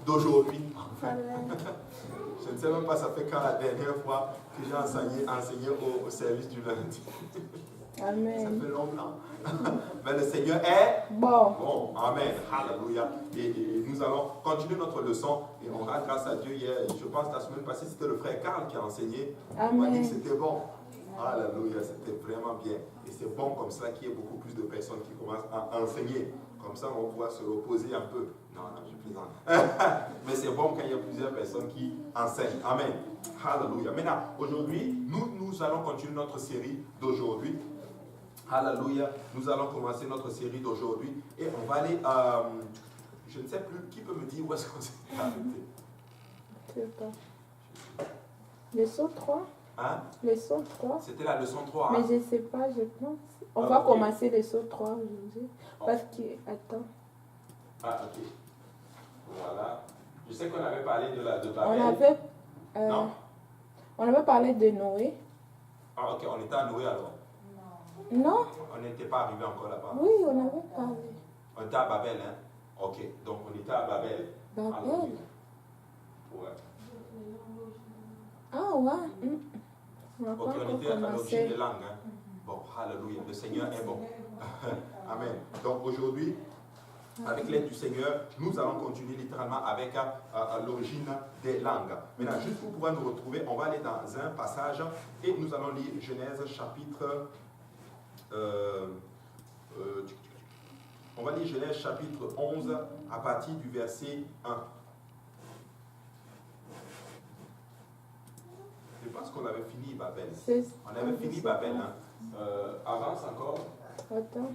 d'aujourd'hui. Amen. Je ne sais même pas, ça fait quand la dernière fois que j'ai enseigné au service du lundi. Amen. Ça fait longtemps. Mais le Seigneur est bon. bon. Amen. Alléluia. Et nous allons continuer notre leçon. Et on rend grâce à Dieu hier. Je pense que la semaine passée, c'était le frère Karl qui a enseigné. Amen. Il m'a dit que c'était bon. Alléluia. C'était vraiment bien. Et c'est bon comme ça qu'il y ait beaucoup plus de personnes qui commencent à enseigner. Comme ça, on va pouvoir se reposer un peu. Non, je plaisante. Mais c'est bon quand il y a plusieurs personnes qui enseignent. Amen. Alléluia. Maintenant, aujourd'hui, nous allons continuer notre série d'aujourd'hui. Alléluia. Nous allons commencer notre série d'aujourd'hui. Et on va aller, je ne sais plus, qui peut me dire où est-ce qu'on s'est arrêté? Je ne sais pas. Leçon 3. Hein? Leçon 3. C'était la leçon 3. Mais Hein? je ne sais pas, je pense. On va commencer leçon 3 aujourd'hui. Parce que, attends. Ah, ok. Voilà. Je sais qu'on avait parlé de Babel. On avait, non? On avait parlé de Noé. Ah, ok. On était à Noé alors. Non? On n'était pas arrivé encore là-bas. Oui, on avait parlé. On était à Babel, hein? Ok. Donc on était à Babel. Babel? Ouais. Ah, ouais. On Ok, on était à l'origine des langues. Hein? Bon, alléluia. Le Seigneur est bon. Amen. Donc aujourd'hui, avec l'aide du Seigneur, nous allons continuer littéralement avec l'origine des langues. Maintenant, juste pour pouvoir nous retrouver, on va aller dans un passage et nous allons lire Genèse chapitre... on va lire Genèse chapitre 11 à partir du verset 1. Je pense qu'on avait fini Babel. On avait fini Babel. Hein. Avance encore. Attends.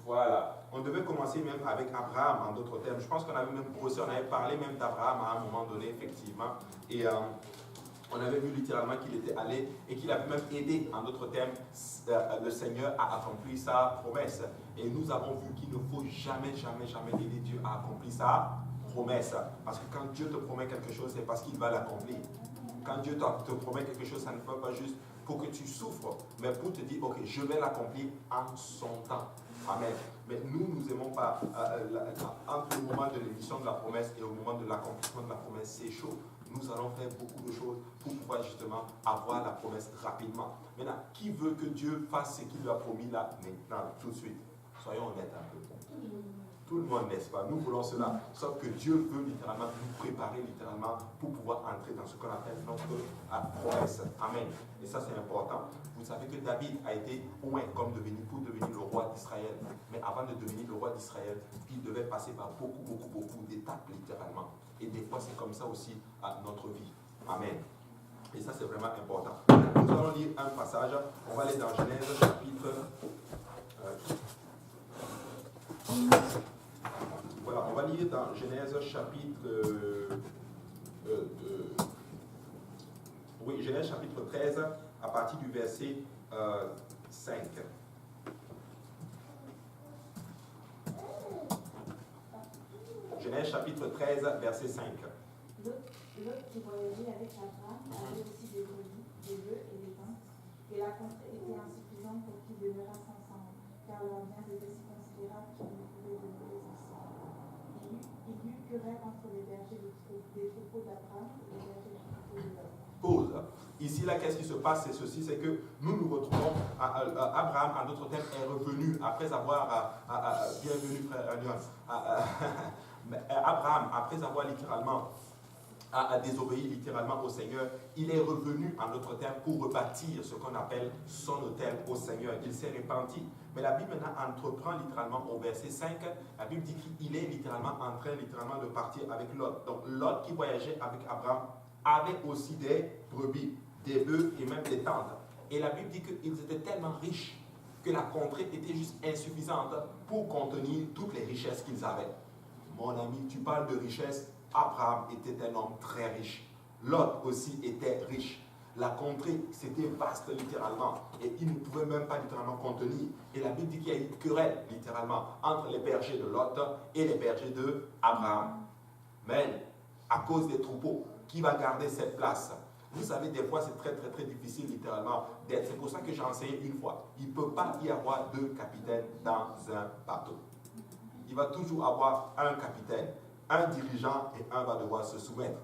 Voilà. On devait commencer même avec Abraham en d'autres termes. Je pense qu'on avait même brossé, on avait parlé même d'Abraham à un moment donné, effectivement. Et on avait vu littéralement qu'il était allé et qu'il avait même aidé, en d'autres termes, le Seigneur à accomplir sa promesse. Et nous avons vu qu'il ne faut jamais, jamais, jamais aider Dieu à accomplir sa promesse. Parce que quand Dieu te promet quelque chose, c'est parce qu'il va l'accomplir. Quand Dieu te promet quelque chose, ça ne fait pas juste pour que tu souffres, mais pour te dire, ok, je vais l'accomplir en son temps. Amen. Mais nous n'aimons pas, entre le moment de l'émission de la promesse et au moment de l'accomplissement de la promesse, c'est chaud. Nous allons faire beaucoup de choses pour pouvoir justement avoir la promesse rapidement. Maintenant, qui veut que Dieu fasse ce qu'il lui a promis là, maintenant, tout de suite? Soyons honnêtes un peu. Tout le monde, n'est-ce pas? Nous voulons cela. Sauf que Dieu veut littéralement nous préparer littéralement pour pouvoir entrer dans ce qu'on appelle notre promesse. Amen. Et ça, c'est important. Vous savez que David a été oint comme pour devenir le roi d'Israël. Mais avant de devenir le roi d'Israël, il devait passer par beaucoup d'étapes littéralement. Et des fois, c'est comme ça aussi à notre vie. Amen. Et ça, c'est vraiment important. Nous allons lire un passage. On va aller dans Genèse chapitre... Voilà, on va lire dans Genèse chapitre... Genèse chapitre 13, à partir du verset 5. Genèse chapitre 13, verset 5. L'autre qui voyageait avec Abraham avait aussi des brebis, des bœufs et des tentes, et la contrée était insuffisante pour qu'ils demeurassent ensemble, car leur bien était si considérable qu'ils ne pouvaient demeurer ensemble. Il y eut querelle entre les bergers des troupeaux d'Abraham et les bergers des troupeaux de Lot. Pause. Ici, là, qu'est-ce qui se passe? C'est ceci, c'est que nous nous retrouvons, Abraham, en d'autres termes, est revenu, après avoir, bienvenue frère Alliance, Abraham, après avoir littéralement désobéi littéralement au Seigneur, il est revenu, en d'autres termes, pour rebâtir ce qu'on appelle son autel au Seigneur. Il s'est repenti. Mais la Bible maintenant entreprend littéralement au verset 5, la Bible dit qu'il est littéralement en train de partir avec Lot. Donc Lot qui voyageait avec Abraham avait aussi des brebis, des bœufs et même des tentes. Et la Bible dit qu'ils étaient tellement riches que la contrée était juste insuffisante pour contenir toutes les richesses qu'ils avaient. Mon ami, tu parles de richesse. Abraham était un homme très riche. Lot aussi était riche. La contrée, c'était vaste littéralement. Et il ne pouvait même pas littéralement contenir. Et la Bible dit qu'il y a eu une querelle littéralement entre les bergers de Lot et les bergers de Abraham. Mais à cause des troupeaux, qui va garder cette place? Vous savez, des fois, c'est très, très, très difficile, littéralement, d'être. C'est pour ça que j'ai enseigné une fois. Il ne peut pas y avoir deux capitaines dans un bateau. Il va toujours avoir un capitaine, un dirigeant et un va devoir se soumettre.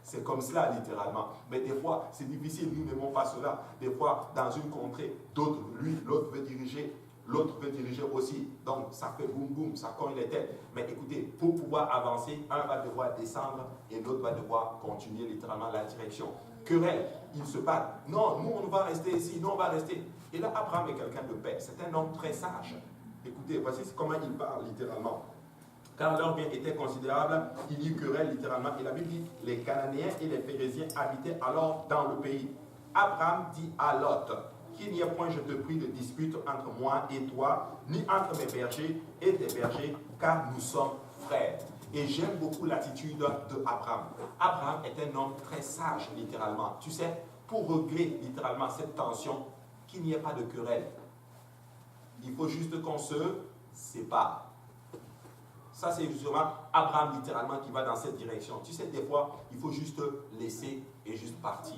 C'est comme cela, littéralement. Mais des fois, c'est difficile. Nous n'aimons pas cela. Des fois, dans une contrée, d'autres, l'autre veut diriger. L'autre veut diriger aussi. Donc, ça fait boum boum, ça cogne les têtes. Mais écoutez, pour pouvoir avancer, un va devoir descendre et l'autre va devoir continuer littéralement la direction. Querelle, ils se battent. Non, nous, on va rester ici. Nous, on va rester. Et là, Abraham est quelqu'un de paix. C'est un homme très sage. Écoutez, voici comment il parle littéralement. Car leur bien était considérable, il y eut querelle littéralement. Et la Bible dit, les Cananéens et les Phérésiens habitaient alors dans le pays. Abraham dit à Lot, qu'il n'y ait point, je te prie, de dispute entre moi et toi, ni entre mes bergers et tes bergers, car nous sommes frères. Et j'aime beaucoup l'attitude d'Abraham. Abraham est un homme très sage, littéralement. Tu sais, pour régler littéralement cette tension, qu'il n'y ait pas de querelle. Il faut juste qu'on se sépare. Ça, c'est justement Abraham, littéralement, qui va dans cette direction. Tu sais, des fois, il faut juste laisser et juste partir.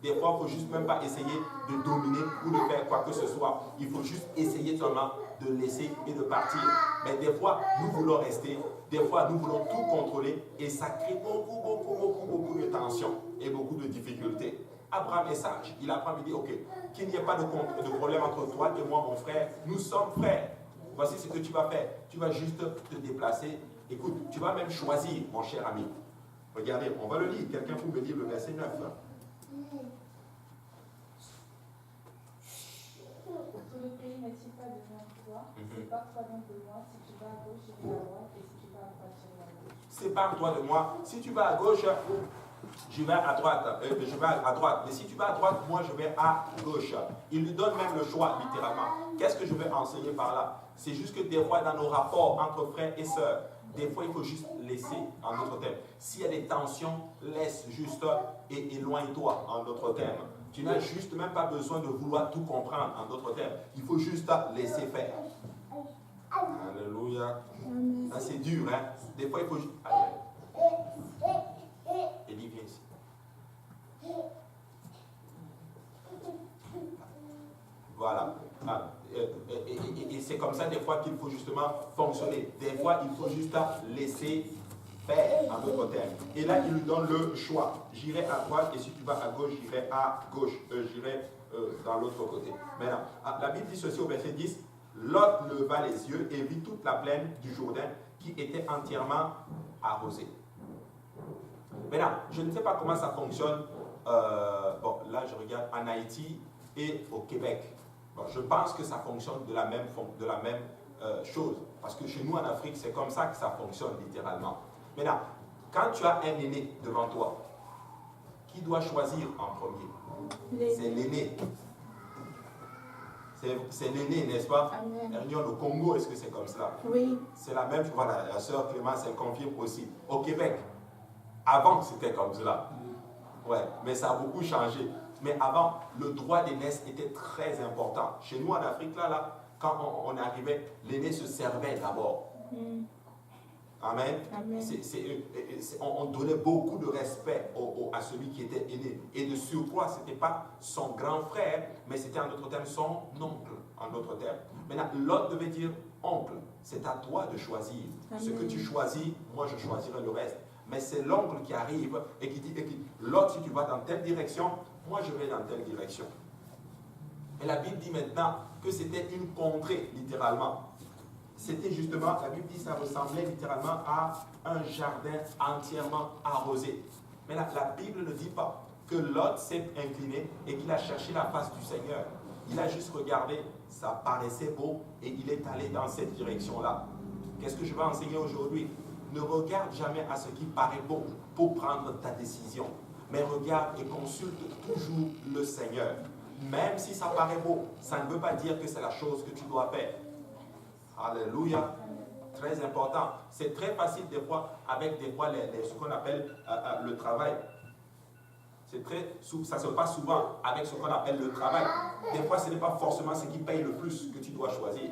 Des fois, il ne faut juste même pas essayer de dominer ou de faire quoi que ce soit. Il faut juste essayer seulement de laisser et de partir. Mais des fois, nous voulons rester. Des fois, nous voulons tout contrôler. Et ça crée beaucoup de tensions et beaucoup de difficultés. Abraham est sage. Il apprend, il dit, ok, qu'il n'y ait pas de problème entre toi et moi, mon frère. Nous sommes frères. Voici ce que tu vas faire. Tu vas juste te déplacer. Écoute, tu vas même choisir, mon cher ami. Regardez, on va le lire. Quelqu'un peut me lire le verset 9. Tout le pays n'est-il pas devant toi? Sépare-toi donc de moi. Si tu vas à gauche, je vais à droite. Et si tu vas à droite, je vais à gauche. Sépare-toi de moi. Si tu vas à gauche, je vais à droite. Je vais à droite. Mais si tu vas à droite, moi, je vais à gauche. Il lui donne même le choix, littéralement. Qu'est-ce que je vais enseigner par là? C'est juste que des fois, dans nos rapports entre frères et sœurs, des fois, il faut juste laisser, en d'autres termes. S'il y a des tensions, laisse juste et éloigne-toi, en d'autres termes. Tu n'as juste même pas besoin de vouloir tout comprendre, en d'autres termes. Il faut juste laisser faire. Alléluia. Ça, c'est dur, hein. Des fois, il faut juste... Eddie, viens ici. Voilà. Et c'est comme ça des fois qu'il faut justement fonctionner. Des fois, il faut juste laisser faire, en d'autres termes. Et là, il lui donne le choix. J'irai à droite et si tu vas à gauche, j'irai à gauche. J'irai dans l'autre côté. Maintenant, la Bible dit ceci au verset 10. Lot leva les yeux et vit toute la plaine du Jourdain qui était entièrement arrosée. Maintenant, je ne sais pas comment ça fonctionne. Bon, là, je regarde en Haïti et au Québec. Bon, je pense que ça fonctionne de la même chose. Parce que chez nous, en Afrique, c'est comme ça que ça fonctionne, littéralement. Maintenant, quand tu as un aîné devant toi, qui doit choisir en premier? C'est l'aîné. C'est l'aîné, n'est-ce pas? Amen. Au Congo, est-ce que c'est comme cela? Oui. C'est la même chose. Voilà, la sœur Clémence, elle confirme aussi. Au Québec, avant, c'était comme cela. Ouais, mais ça a beaucoup changé. Mais avant, le droit d'aînesse était très important. Chez nous, en Afrique, là quand on arrivait, l'aîné se servait d'abord. Amen. Amen. On donnait beaucoup de respect à celui qui était aîné. Et de surcroît, ce n'était pas son grand frère, mais c'était en d'autres termes son oncle. En d'autres termes. Maintenant, l'autre devait dire oncle. C'est à toi de choisir. Amen. Ce que tu choisis, moi je choisirai le reste. Mais c'est l'oncle qui arrive et qui dit, l'autre, si tu vas dans telle direction, moi je vais dans telle direction. Et la Bible dit maintenant que c'était une contrée, littéralement. C'était justement, la Bible dit, ça ressemblait littéralement à un jardin entièrement arrosé. Mais la Bible ne dit pas que Lot s'est incliné et qu'il a cherché la face du Seigneur. Il a juste regardé, ça paraissait beau et il est allé dans cette direction-là. Qu'est-ce que je vais enseigner aujourd'hui? Ne regarde jamais à ce qui paraît beau pour prendre ta décision. Mais regarde et consulte toujours le Seigneur. Même si ça paraît beau, ça ne veut pas dire que c'est la chose que tu dois faire. Alléluia. Très important. C'est très facile des fois avec ce qu'on appelle le travail. Ça se passe souvent avec ce qu'on appelle le travail. Des fois, ce n'est pas forcément ce qui paye le plus que tu dois choisir.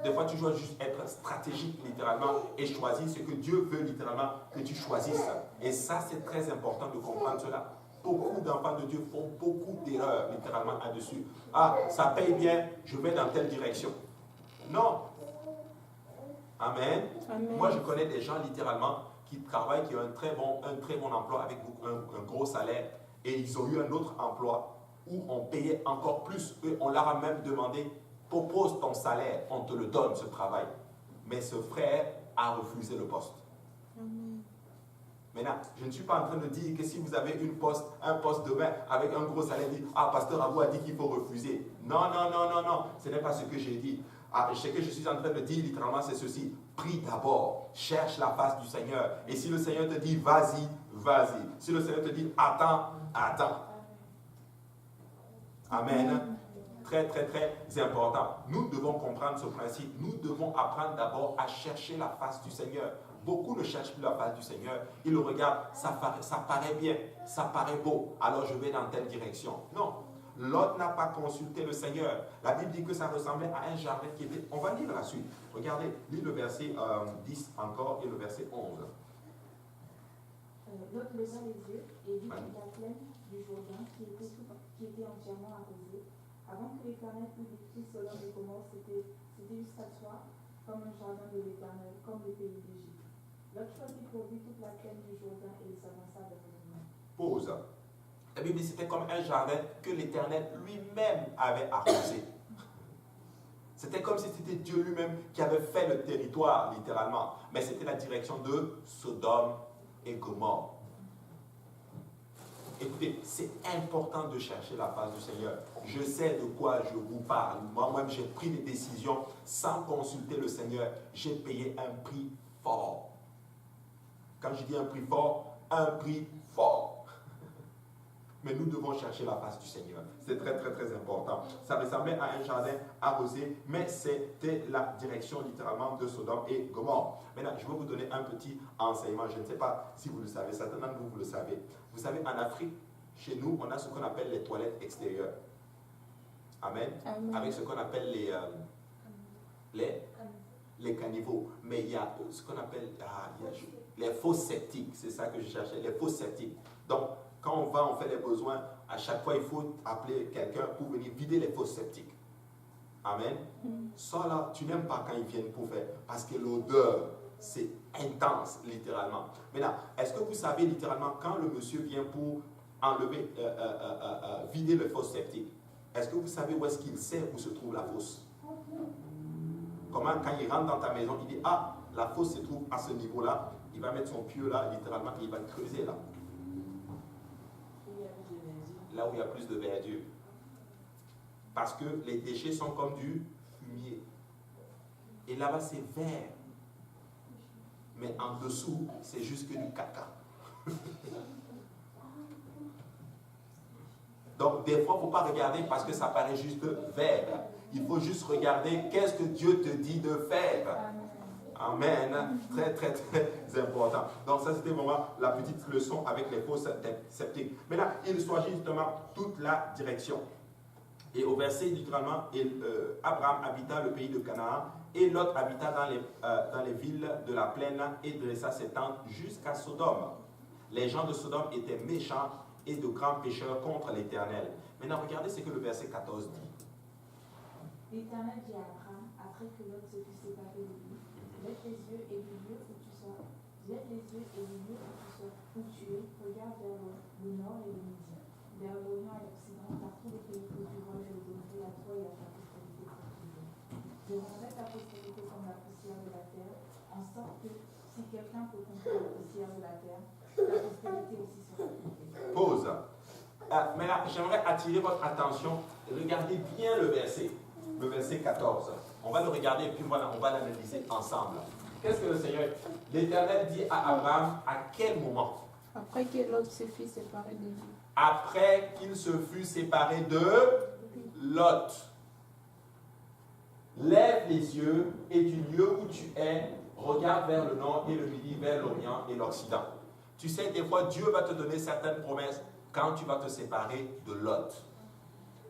Des fois, tu dois juste être stratégique littéralement et choisir ce que Dieu veut littéralement que tu choisisses. Et ça, c'est très important de comprendre cela. Beaucoup d'enfants de Dieu font beaucoup d'erreurs littéralement là-dessus. Ah, ça paye bien, je vais dans telle direction. Non. Amen. Amen. Moi, je connais des gens littéralement qui travaillent, qui ont un très bon emploi avec un gros salaire. Et ils ont eu un autre emploi où on payait encore plus. Eux, on leur a même demandé, propose ton salaire, on te le donne, ce travail. Mais ce frère a refusé le poste. Amen. Maintenant, je ne suis pas en train de dire que si vous avez un poste demain avec un gros salaire, dit, ah, pasteur Abou a dit qu'il faut refuser. Non, non, non, non, non, ce n'est pas ce que j'ai dit. Ah, ce que je suis en train de dire littéralement, c'est ceci. Prie d'abord, cherche la face du Seigneur. Et si le Seigneur te dit, vas-y, vas-y. Si le Seigneur te dit, attends, attends. Amen. Très, très, très important. Nous devons comprendre ce principe. Nous devons apprendre d'abord à chercher la face du Seigneur. Beaucoup ne cherchent plus la face du Seigneur. Ils le regardent, ça paraît bien, ça paraît beau, alors je vais dans telle direction. Non, Lot n'a pas consulté le Seigneur. La Bible dit que ça ressemblait à un jardin qui était... On va lire la suite. Regardez, lis le verset 10 encore et le verset 11. Lot leva les yeux et vit la plaine du Jourdain qui était entièrement arrosée. Avant que l'Éternel eût détruit Sodome et Gomorrhe, c'était jusqu'à soi comme un jardin de l'Éternel, comme le pays d'Égypte. Lot choisit pour lui toute la plaine du Jourdain et il s'avança vers le nord. Pause. La Bible dit que c'était comme un jardin que l'Éternel lui-même avait arrosé. C'était comme si c'était Dieu lui-même qui avait fait le territoire, littéralement. Mais c'était la direction de Sodome et Gomorrhe. Écoutez, c'est important de chercher la face du Seigneur. Je sais de quoi je vous parle. Moi-même, j'ai pris des décisions sans consulter le Seigneur. J'ai payé un prix fort. Quand je dis un prix fort, un prix fort. Mais nous devons chercher la face du Seigneur. C'est très, très, très important. Ça ressemblait à un jardin arrosé, mais c'était la direction littéralement de Sodome et Gomorrhe. Maintenant, je vais vous donner un petit enseignement. Je ne sais pas si vous le savez. Certains d'entre vous, vous le savez. Vous savez, en Afrique, chez nous, on a ce qu'on appelle les toilettes extérieures. Amen. Amen. Avec ce qu'on appelle les caniveaux. Mais il y a ce qu'on appelle les fosses septiques. C'est ça que je cherchais, les fosses septiques. Donc, quand on fait les besoins, à chaque fois, il faut appeler quelqu'un pour venir vider les fosses septiques. Amen. Ça là, tu n'aimes pas quand ils viennent pour faire, parce que l'odeur, c'est intense, littéralement. Maintenant, est-ce que vous savez, littéralement, quand le monsieur vient pour enlever, vider les fosses septiques, est-ce que vous savez où est-ce qu'il sait où se trouve la fosse? Comment, quand il rentre dans ta maison, il dit, ah, la fosse se trouve à ce niveau-là, il va mettre son pieu là, littéralement, et il va creuser là. Là où il y a plus de verdure. Parce que les déchets sont comme du fumier. Et là-bas, c'est vert. Mais en dessous, c'est juste que du caca. Donc, des fois, il ne faut pas regarder parce que ça paraît juste vert. Il faut juste regarder qu'est-ce que Dieu te dit de faire. Amen. Très, très, très important. Donc, ça, c'était vraiment la petite leçon avec les fosses septiques. Mais là, il choisit justement toute la direction. Et au verset, littéralement, Abraham habita le pays de Canaan et Lot habita dans les villes de la plaine et dressa ses tentes jusqu'à Sodome. Les gens de Sodome étaient méchants et de grands pécheurs contre l'Éternel. Maintenant, regardez ce que le verset 14 dit. L'Éternel dit à Abraham, après que Lot se fut séparé de lui, lève les yeux et du lieu où tu seras. Lève les yeux et du lieu où tu es, regarde vers le nord et le midi, vers l'Orient et l'Occident, par tous les pays que tu vois, je les donnerai à toi et à ta postérité pour toujours. Je rendrai ta postérité comme la poussière de la terre, en sorte que si quelqu'un peut compter la poussière de la terre, la postérité aussi sera comptée. Pause. Mais là, j'aimerais attirer votre attention. Regardez bien le verset 14. On va le regarder et puis voilà, on va l'analyser ensemble. Qu'est-ce que le Seigneur, l'Éternel dit à Abraham à quel moment? Après que Lot se fut séparé de lui. Après qu'il se fut séparé de Lot. Lève les yeux et du lieu où tu es, regarde vers le nord et le midi, vers l'Orient et l'Occident. Tu sais, des fois, Dieu va te donner certaines promesses quand tu vas te séparer de Lot.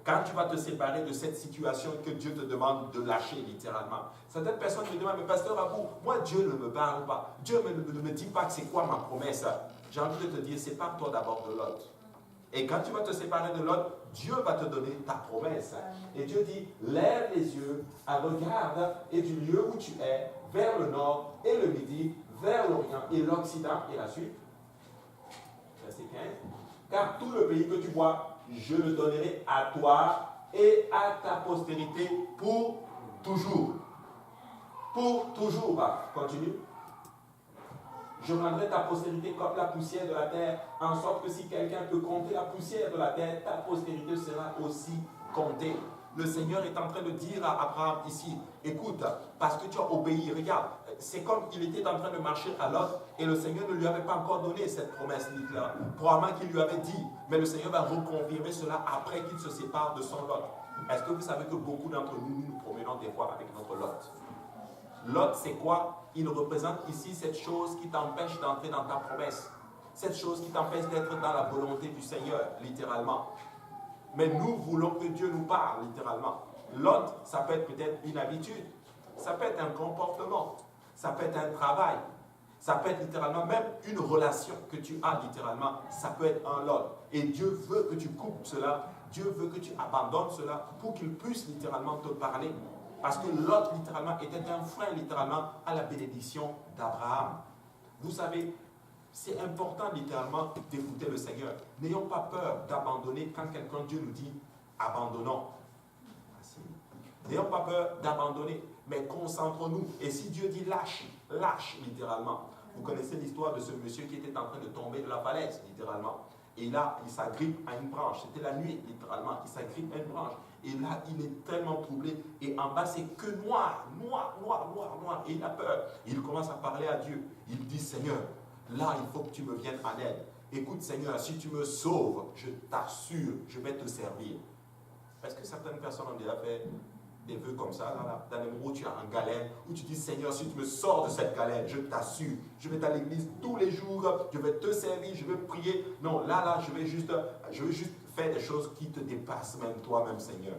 Quand tu vas te séparer de cette situation que Dieu te demande de lâcher littéralement. Certaines personnes me demandent, mais pasteur Abou, moi Dieu ne me parle pas. Dieu ne me dit pas que c'est quoi ma promesse. J'ai envie de te dire, sépare-toi d'abord de l'autre. Et quand tu vas te séparer de l'autre, Dieu va te donner ta promesse. Et Dieu dit, lève les yeux, regarde, et du lieu où tu es, vers le nord et le midi, vers l'Orient et l'Occident, et la suite. Verset 15. Car tout le pays que tu vois, je le donnerai à toi et à ta postérité pour toujours. Pour toujours. Continue. Je rendrai ta postérité comme la poussière de la terre, en sorte que si quelqu'un peut compter la poussière de la terre, ta postérité sera aussi comptée. Le Seigneur est en train de dire à Abraham ici, écoute, parce que tu as obéi, regarde, c'est comme il était en train de marcher à Lot et le Seigneur ne lui avait pas encore donné cette promesse littéraire. Probablement qu'il lui avait dit, mais le Seigneur va reconfirmer cela après qu'il se sépare de son Lot. Est-ce que vous savez que beaucoup d'entre nous, nous promenons des fois avec notre Lot? Lot, c'est quoi? Il représente ici cette chose qui t'empêche d'entrer dans ta promesse. Cette chose qui t'empêche d'être dans la volonté du Seigneur, littéralement. Mais nous voulons que Dieu nous parle, littéralement. L'autre, ça peut être peut-être une habitude, ça peut être un comportement, ça peut être un travail, ça peut être littéralement même une relation que tu as, littéralement, ça peut être un lot. Et Dieu veut que tu coupes cela, Dieu veut que tu abandonnes cela pour qu'il puisse littéralement te parler. Parce que Lot, littéralement, était un frein, littéralement, à la bénédiction d'Abraham. Vous savez, c'est important, littéralement, d'écouter le Seigneur. N'ayons pas peur d'abandonner quand quelqu'un, Dieu nous dit, abandonnons. N'ayons pas peur d'abandonner, mais concentrons-nous. Et si Dieu dit lâche, lâche, littéralement. Vous connaissez l'histoire de ce monsieur qui était en train de tomber de la falaise, littéralement. Et là, il s'agrippe à une branche. C'était la nuit, littéralement. Il s'agrippe à une branche. Et là, il est tellement troublé. Et en bas, c'est que noir, noir, noir, noir, noir. Et il a peur. Il commence à parler à Dieu. Il dit, Seigneur, là, il faut que tu me viennes en aide. Écoute, Seigneur, si tu me sauves, je t'assure, je vais te servir. Est-ce que certaines personnes ont déjà fait des vœux comme ça, là, dans les moments où tu es en galère, où tu dis, Seigneur, si tu me sors de cette galère, je t'assure, je vais à l'église tous les jours, je vais te servir, je vais prier. Non, là, je vais juste faire des choses qui te dépassent même toi-même, Seigneur.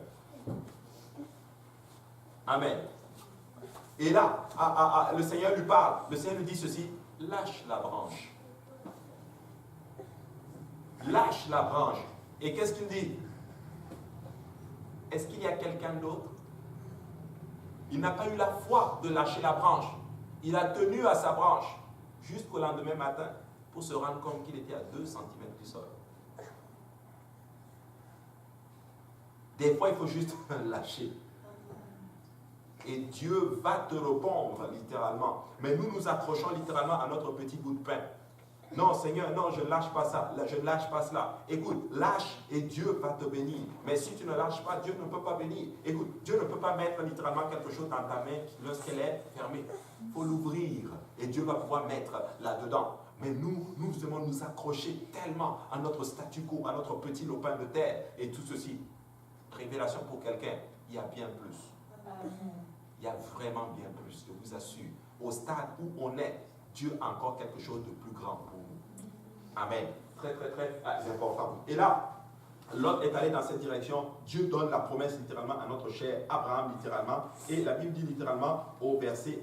Amen. Et là, le Seigneur lui parle. Le Seigneur lui dit ceci, lâche la branche. Lâche la branche. Et qu'est-ce qu'il dit? Est-ce qu'il y a quelqu'un d'autre? Il n'a pas eu la foi de lâcher la branche. Il a tenu à sa branche jusqu'au lendemain matin pour se rendre compte qu'il était à 2 cm du sol. Des fois, il faut juste lâcher. Et Dieu va te répondre littéralement. Mais nous nous accrochons littéralement à notre petit bout de pain. Non, Seigneur, non, je ne lâche pas ça, je ne lâche pas cela. Écoute, lâche et Dieu va te bénir. Mais si tu ne lâches pas, Dieu ne peut pas bénir. Écoute, Dieu ne peut pas mettre littéralement quelque chose dans ta main lorsqu'elle est fermée. Il faut l'ouvrir et Dieu va pouvoir mettre là-dedans. Mais nous devons nous accrocher tellement à notre statu quo, à notre petit lopin de terre et tout ceci. Révélation pour quelqu'un, il y a bien plus. Il y a vraiment bien plus, je vous assure. Au stade où on est, Dieu a encore quelque chose de plus grand pour nous. Amen. Très, très, très important. Et là, Lot est allé dans cette direction. Dieu donne la promesse littéralement à notre cher Abraham, littéralement. Et la Bible dit littéralement au verset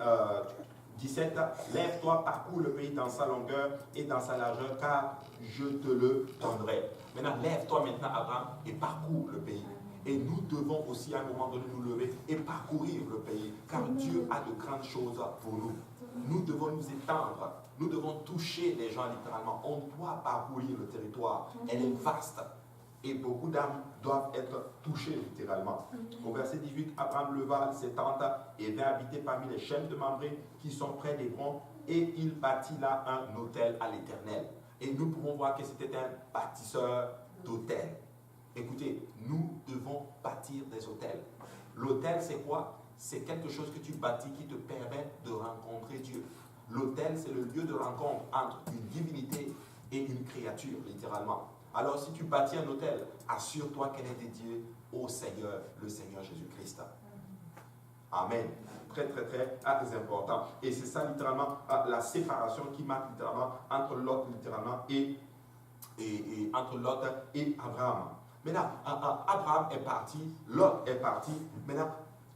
17, « Lève-toi, parcours le pays dans sa longueur et dans sa largeur, car je te le donnerai. » Maintenant, lève-toi maintenant, Abraham, et parcours le pays. Et nous devons aussi à un moment donné nous lever et parcourir le pays, car Dieu a de grandes choses pour nous. Nous devons nous étendre, nous devons toucher les gens littéralement. On doit parcourir le territoire, elle est vaste. Et beaucoup d'âmes doivent être touchées littéralement. Au verset 18, Abraham leva ses tentes et vint habiter parmi les chênes de Mamré qui sont près d'Hébron, et il bâtit là un autel à l'Éternel. Et nous pouvons voir que c'était un bâtisseur d'autels. Écoutez, nous devons bâtir des autels. L'autel, c'est quoi? C'est quelque chose que tu bâtis qui te permet de rencontrer Dieu. L'autel, c'est le lieu de rencontre entre une divinité et une créature, littéralement. Alors, si tu bâtis un autel, assure-toi qu'elle est dédiée au Seigneur, le Seigneur Jésus-Christ. Amen. Très, très, très important. Et c'est ça, littéralement, la séparation qui marque littéralement entre Lot, littéralement, et entre Lot et Abraham. Maintenant, Abraham est parti, Lot est parti. Maintenant,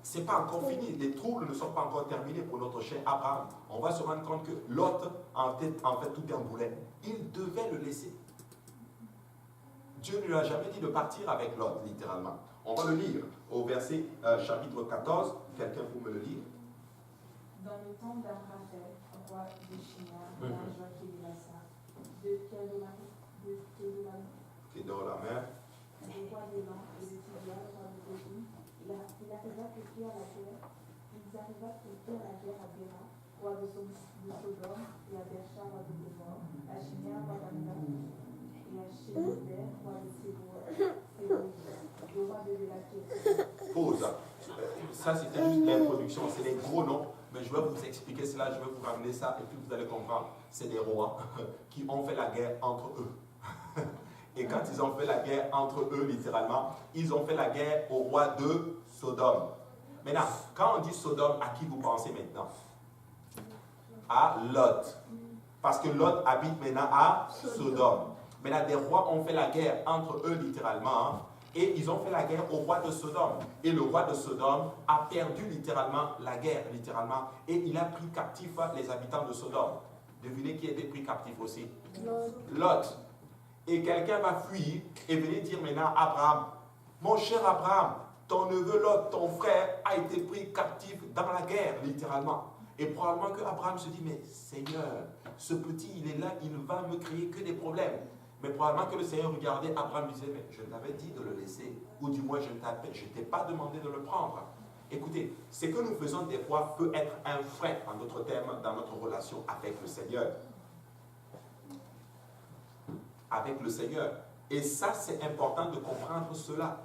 ce n'est pas encore fini. Les troubles ne sont pas encore terminés pour notre cher Abraham. On va se rendre compte que Lot, en fait tout un boulet. Il devait le laisser. Dieu ne lui a jamais dit de partir avec Lot, littéralement. On va le lire au verset chapitre 14. Quelqu'un peut me le lire? Dans le temps d'Amraphel, roi de Shinar, d'un jockey de la Sarre, de Kedorlamer, le roi d'Élan et de Tibial, roi de Godim, il arriva que à la guerre. Ils arriva à la guerre à Béra, roi de Sodome, et à Bercha, roi de Gomorrhe, à Shinar, roi d'Amna, et à Shemuber, roi de Sébour, le roi de Bélaké. Pause. Ça, c'était juste l'introduction. C'est des gros noms, mais je vais vous expliquer cela, je vais vous ramener ça, et puis vous allez comprendre. C'est des rois qui ont fait la guerre entre eux. Et quand ils ont fait la guerre entre eux, littéralement, ils ont fait la guerre au roi de Sodome. Maintenant, quand on dit Sodome, à qui vous pensez maintenant? À Lot. Parce que Lot habite maintenant à Sodome. Maintenant, des rois ont fait la guerre entre eux, littéralement, et ils ont fait la guerre au roi de Sodome. Et le roi de Sodome a perdu littéralement la guerre, littéralement, et il a pris captif les habitants de Sodome. Devinez qui était pris captif aussi? Lot. Et quelqu'un va fuir et venir dire maintenant à Abraham, mon cher Abraham, ton neveu Lot, ton frère, a été pris captif dans la guerre, littéralement. Et probablement que Abraham se dit, mais Seigneur, ce petit, il est là, il ne va me créer que des problèmes. Mais probablement que le Seigneur regardait Abraham et disait, mais je t'avais dit de le laisser, ou du moins je ne t'ai pas demandé de le prendre. Écoutez, ce que nous faisons des fois peut être un frein, en d'autres termes, dans notre relation avec le Seigneur. Avec le Seigneur. Et ça, c'est important de comprendre cela.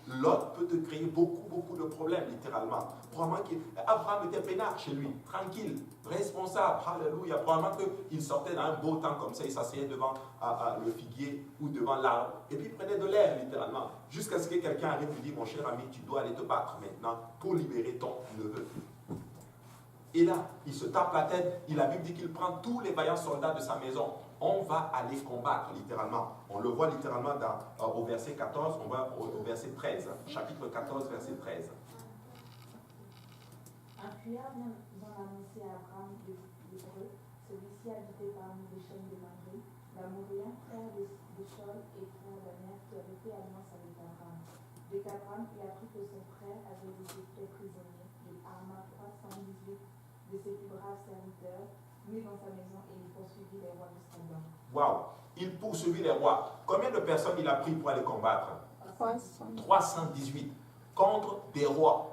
Lot peut te créer beaucoup de problèmes, littéralement. Probablement qu'Abraham était peinard chez lui, tranquille, responsable, alléluia. Probablement qu'il sortait dans un beau temps comme ça, il s'asseyait devant le figuier ou devant l'arbre, et puis il prenait de l'air, littéralement. Jusqu'à ce que quelqu'un arrive et lui dise, mon cher ami, tu dois aller te battre maintenant pour libérer ton neveu. Et là, il se tape la tête, la Bible dit qu'il prend tous les vaillants soldats de sa maison. On va aller combattre, littéralement. On le voit littéralement au verset 14, on va au verset 13, chapitre 14, verset 13. Un fuyard vint annoncer à Abraham l'Hébreu, celui-ci habitait parmi les chaînes de Mamré, l'Amorien, frère de Shol et frère d'Aner, qui avait fait alliance avec Abraham. Dès qu'Abraham il apprit que son frère avait été fait prisonnier, il arma 318 de ses plus braves serviteurs, mis dans sa maison, et il poursuivit les rois de Sodome. Waouh! Il poursuivit les rois. Combien de personnes il a pris pour aller combattre? 318 contre des rois.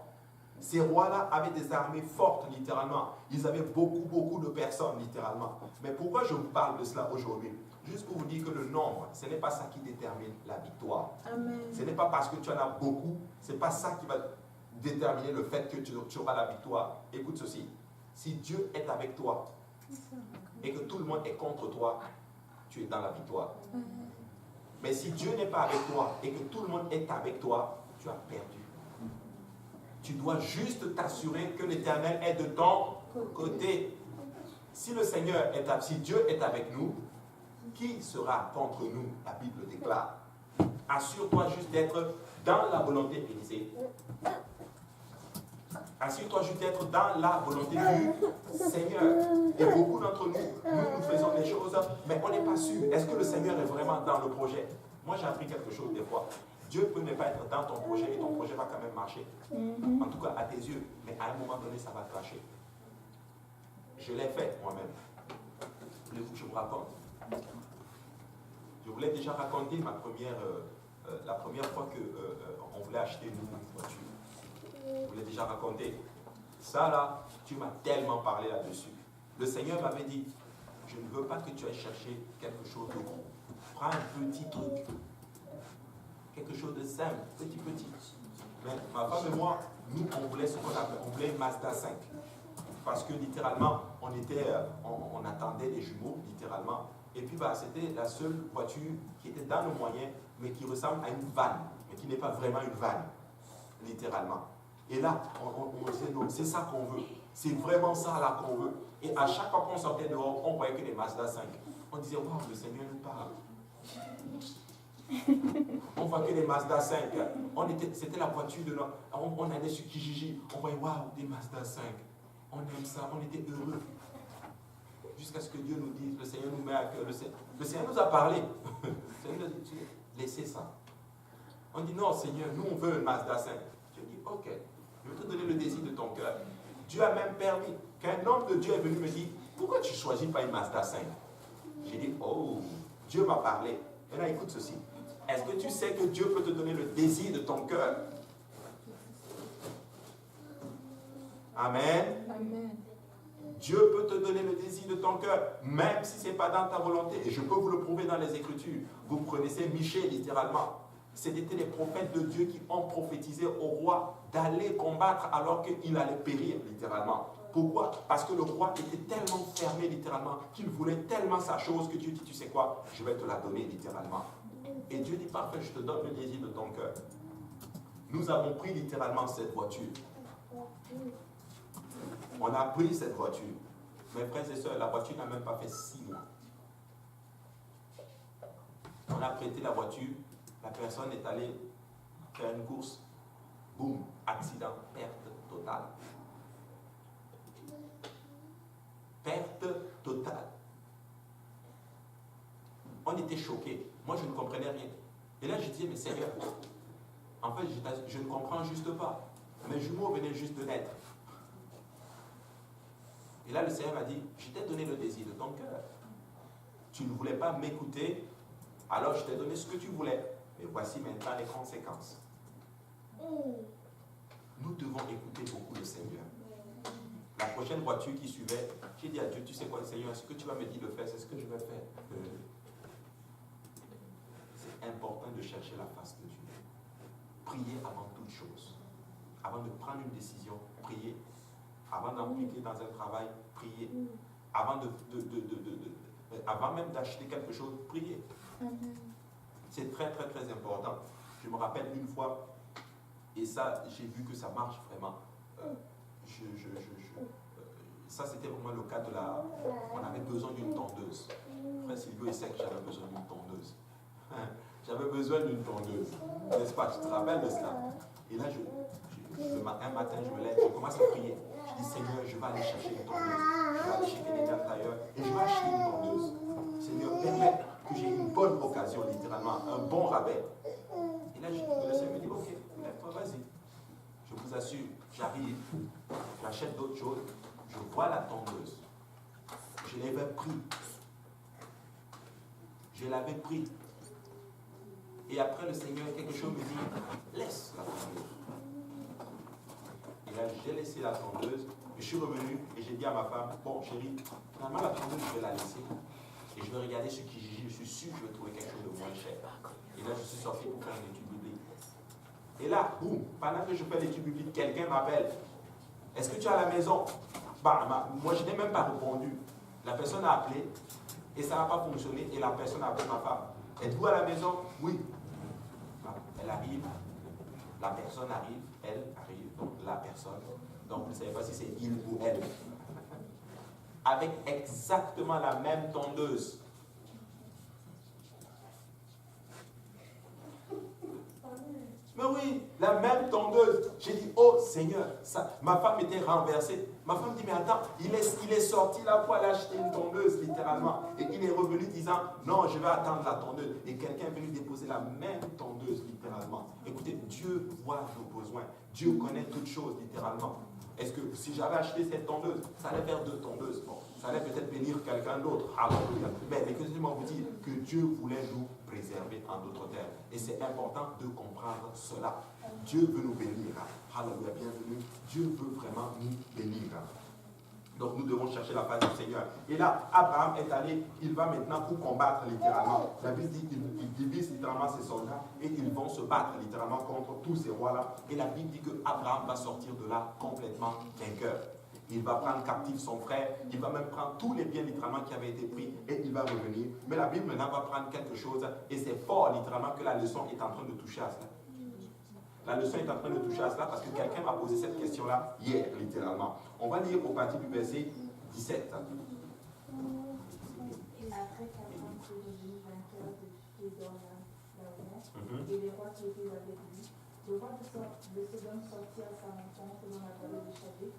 Ces rois-là avaient des armées fortes, littéralement. Ils avaient beaucoup de personnes, littéralement. Mais pourquoi je vous parle de cela aujourd'hui? Juste pour vous dire que le nombre, ce n'est pas ça qui détermine la victoire. Amen. Ce n'est pas parce que tu en as beaucoup, ce n'est pas ça qui va déterminer le fait que tu auras la victoire. Écoute ceci. Si Dieu est avec toi et que tout le monde est contre toi, tu es dans la victoire. Mais si Dieu n'est pas avec toi et que tout le monde est avec toi, tu as perdu. Tu dois juste t'assurer que l'Éternel est de ton côté. Si le Seigneur si Dieu est avec nous, qui sera contre nous? La Bible déclare. Assure-toi juste d'être dans la volonté, Élisée. Assure-toi juste d'être dans la volonté du Seigneur. Et beaucoup d'entre nous faisons des choses, mais on n'est pas sûr. Est-ce que le Seigneur est vraiment dans le projet? Moi, j'ai appris quelque chose des fois. Dieu peut ne pas être dans ton projet et ton projet va quand même marcher. En tout cas, à tes yeux. Mais à un moment donné, ça va clasher. Je l'ai fait moi-même. Voulez-vous que je vous raconte? Je vous l'ai déjà raconté la première fois qu'on voulait acheter une voiture. Je vous l'ai déjà raconté. Ça là, tu m'as tellement parlé là-dessus. Le Seigneur m'avait dit, je ne veux pas que tu ailles chercher quelque chose de gros. Prends un petit truc. Quelque chose de simple, petit. Mais ma femme et moi, nous, on voulait ce qu'on appelle, on voulait une Mazda 5. Parce que littéralement, on attendait des jumeaux, littéralement. Et puis, c'était la seule voiture qui était dans le moyen, mais qui ressemble à une vanne, mais qui n'est pas vraiment une vanne, littéralement. Et là, on disait, non, c'est ça qu'on veut. C'est vraiment ça là qu'on veut. Et à chaque fois qu'on sortait dehors, on voyait que les Mazda 5. On disait, waouh, le Seigneur nous parle. On voit que les Mazda 5. C'était la voiture de notre... On allait sur Kijiji, on voyait, waouh, des Mazda 5. On aime ça, on était heureux. Jusqu'à ce que Dieu nous dise, le Seigneur nous met à cœur. Le Seigneur nous a parlé. Le Seigneur nous a dit, laissez ça. On dit, non Seigneur, nous on veut un Mazda 5. Dieu dit, ok, je vais te donner le désir de ton cœur. Dieu a même permis qu'un homme de Dieu est venu me dire, pourquoi tu ne choisis pas une Mazda 5? J'ai dit, oh, Dieu m'a parlé. Maintenant écoute ceci. Est-ce que tu sais que Dieu peut te donner le désir de ton cœur? Amen. Amen. Dieu peut te donner le désir de ton cœur, même si ce n'est pas dans ta volonté. Et je peux vous le prouver dans les Écritures. Vous connaissez Michée, littéralement. C'était les prophètes de Dieu qui ont prophétisé au roi d'aller combattre alors qu'il allait périr, littéralement. Pourquoi? Parce que le roi était tellement fermé, littéralement, qu'il voulait tellement sa chose que Dieu dit, tu sais quoi, je vais te la donner, littéralement. Et Dieu dit, parfait, je te donne le désir de ton cœur. Nous avons pris littéralement cette voiture. On a pris cette voiture. Mes frères et sœurs, la voiture n'a même pas fait 6 mois. On a prêté la voiture, la personne est allée faire une course, boum, accident, perte totale. Perte totale. On était choqués. Moi, je ne comprenais rien. Et là, je disais, mais Seigneur, en fait, je ne comprends juste pas. Mes jumeaux venaient juste de naître. Et là, le Seigneur m'a dit, je t'ai donné le désir de ton cœur. Tu ne voulais pas m'écouter, alors je t'ai donné ce que tu voulais. Mais voici maintenant les conséquences. Nous devons écouter beaucoup le Seigneur. La prochaine voiture qui suivait, j'ai dit à Dieu, tu sais quoi, Seigneur, ce que tu vas me dire de faire, c'est ce que je vais faire. C'est important de chercher la face de Dieu. Prier avant toute chose. Avant de prendre une décision, prier. Avant d'impliquer dans un travail, prier. Avant, avant même d'acheter quelque chose, prier. C'est très, très, très important. Je me rappelle une fois, et ça, j'ai vu que ça marche vraiment. Ça, c'était vraiment le cas de la... On avait besoin d'une tondeuse. Frère Sylvio, il sait que j'avais besoin d'une tondeuse. J'avais besoin d'une tondeuse. N'est-ce pas? Tu te rappelles de cela? Et là, un matin, je me lève, je commence à prier. Je dis, Seigneur, je vais aller chercher une tondeuse. Je vais aller chez Canadian Tire et je vais acheter une tondeuse. Seigneur, permets que j'ai une bonne occasion, littéralement, un bon rabais. Et là, le Seigneur me dit, ok, lève-toi, vas-y. Je vous assure, j'arrive, j'achète d'autres choses, je vois la tondeuse. Je l'avais pris. Je l'avais pris. Et après, le Seigneur, quelque chose me dit, laisse la tondeuse. Et là, j'ai laissé la tondeuse. Je suis revenu et j'ai dit à ma femme, bon chérie, finalement la tondeuse, je vais la laisser. Et je vais regarder ce Kijiji, je suis sûr que je vais trouver quelque chose de moins cher. Et là, je suis sorti pour faire une étude biblique. Et là, boum, pendant que je fais l'étude biblique, quelqu'un m'appelle. Est-ce que tu es à la maison? Bah, moi, je n'ai même pas répondu. La personne a appelé et ça n'a pas fonctionné. Et la personne a appelé ma femme. Êtes-vous à la maison? Oui. Elle arrive, la personne arrive, elle arrive, donc la personne. Donc, vous ne savez pas si c'est il ou elle. Avec exactement la même tondeuse. Mais oui, la même tondeuse. J'ai dit, oh Seigneur, ça, ma femme était renversée. Ma femme dit, mais attends, il est sorti là pour aller acheter une tondeuse, littéralement. Et il est revenu disant, non, je vais attendre la tondeuse. Et quelqu'un est venu déposer la même tondeuse, littéralement. Écoutez, Dieu voit nos besoins. Dieu connaît toutes choses, littéralement. Est-ce que si j'avais acheté cette tondeuse, ça allait faire 2 tondeuses? Bon, ça allait peut-être bénir quelqu'un d'autre. Alléluia. Mais écoutez-moi vous dire que Dieu voulait nous préserver en d'autres termes. Et c'est important de comprendre cela. Dieu veut nous bénir. Alléluia, bienvenue. Dieu veut vraiment nous bénir. Donc nous devons chercher la face du Seigneur. Et là, Abraham est allé, il va maintenant pour combattre littéralement. La Bible dit qu'il divise littéralement ses soldats et ils vont se battre littéralement contre tous ces rois-là. Et la Bible dit que Abraham va sortir de là complètement vainqueur. Il va prendre captif son frère, il va même prendre tous les biens littéralement qui avaient été pris et il va revenir. Mais la Bible maintenant va prendre quelque chose et c'est fort littéralement que la leçon est en train de toucher à cela. La leçon est en train de toucher à cela parce que quelqu'un m'a posé cette question-là hier, littéralement. On va lire au partir du verset 17. Après qu'Abraham fut devenu vainqueur de Kédorlaomer, d'Aaron et les rois qui étaient avec lui. Le roi de Sodome sortit à sa rencontre dans la vallée de Chabé,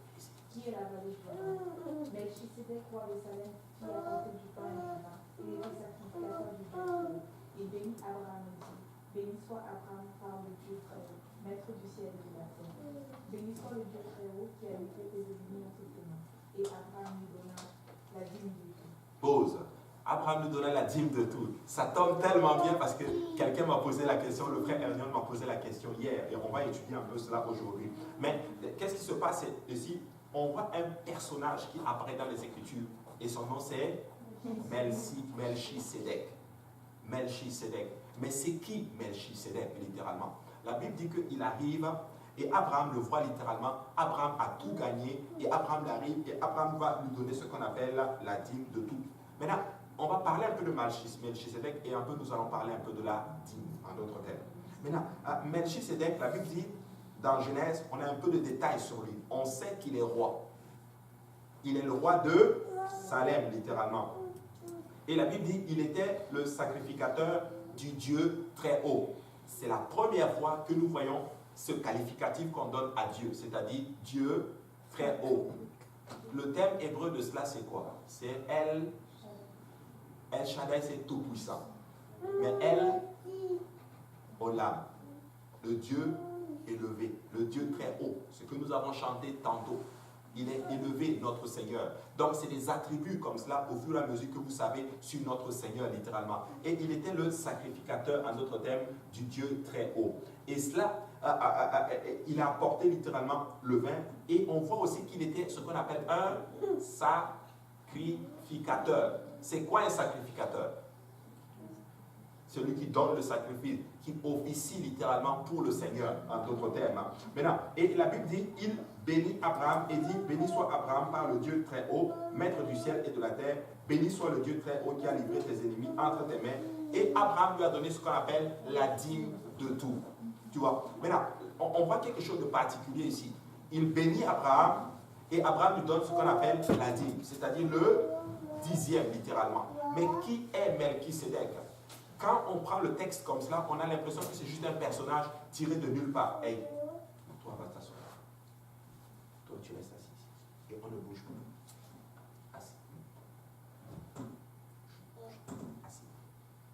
qui est la vallée du Nord. Melchisedec, roi de Salem, qui apportait du pain et du vin, il était sacrificateur du Dieu très haut. Et bénit Abraham et dit, béni soit Abraham par le Dieu très haut, maître du ciel et de la terre. Béni soit le Dieu très haut qui a livré tes ennemis entre tes mains. Et Abraham lui donna la dîme de tout. Pause. Abraham nous donna la dîme de tout. Ça tombe tellement bien parce que quelqu'un m'a posé la question, le frère Hernion m'a posé la question hier et on va étudier un peu cela aujourd'hui. Mais qu'est-ce qui se passe ici? On voit un personnage qui apparaît dans les Écritures et son nom c'est Melchisedec. Melchisedec. Mais c'est qui Melchisedec littéralement? La Bible dit qu'il arrive et Abraham le voit littéralement. Abraham a tout gagné et Abraham arrive et Abraham va lui donner ce qu'on appelle la dîme de tout. Maintenant, on va parler un peu de Melchisedec et un peu nous allons parler un peu de la dîme en d'autres termes. Maintenant, Melchisedec, la Bible dit dans Genèse, on a un peu de détails sur lui. On sait qu'il est roi. Il est le roi de Salem littéralement. Et la Bible dit qu'il était le sacrificateur du Dieu très haut. C'est la première fois que nous voyons ce qualificatif qu'on donne à Dieu, c'est-à-dire Dieu très haut. Le thème hébreu de cela, c'est quoi? C'est El Shaddai, c'est tout puissant. Mais El Olam, le Dieu élevé, le Dieu très haut, ce que nous avons chanté tantôt. Il est élevé, notre Seigneur. Donc, c'est des attributs comme cela, au fur et à mesure que vous savez, sur notre Seigneur, littéralement. Et il était le sacrificateur, en d'autres termes, du Dieu très haut. Et cela, il a apporté littéralement le vin. Et on voit aussi qu'il était ce qu'on appelle un sacrificateur. C'est quoi un sacrificateur? Celui qui donne le sacrifice, qui officie littéralement pour le Seigneur, en d'autres termes. Maintenant, et la Bible dit, il bénit Abraham et dit, béni soit Abraham par le Dieu très haut, maître du ciel et de la terre, béni soit le Dieu très haut qui a livré tes ennemis entre tes mains. Et Abraham lui a donné ce qu'on appelle la dîme de tout. Tu vois? Maintenant, on voit quelque chose de particulier ici. Il bénit Abraham et Abraham lui donne ce qu'on appelle la dîme, c'est-à-dire le dixième littéralement. Mais qui est Melchisedec? Quand on prend le texte comme cela, on a l'impression que c'est juste un personnage tiré de nulle part. Hey, toi va t'asseoir. Toi tu restes assis ici. Et on ne bouge plus. Assis. Assis.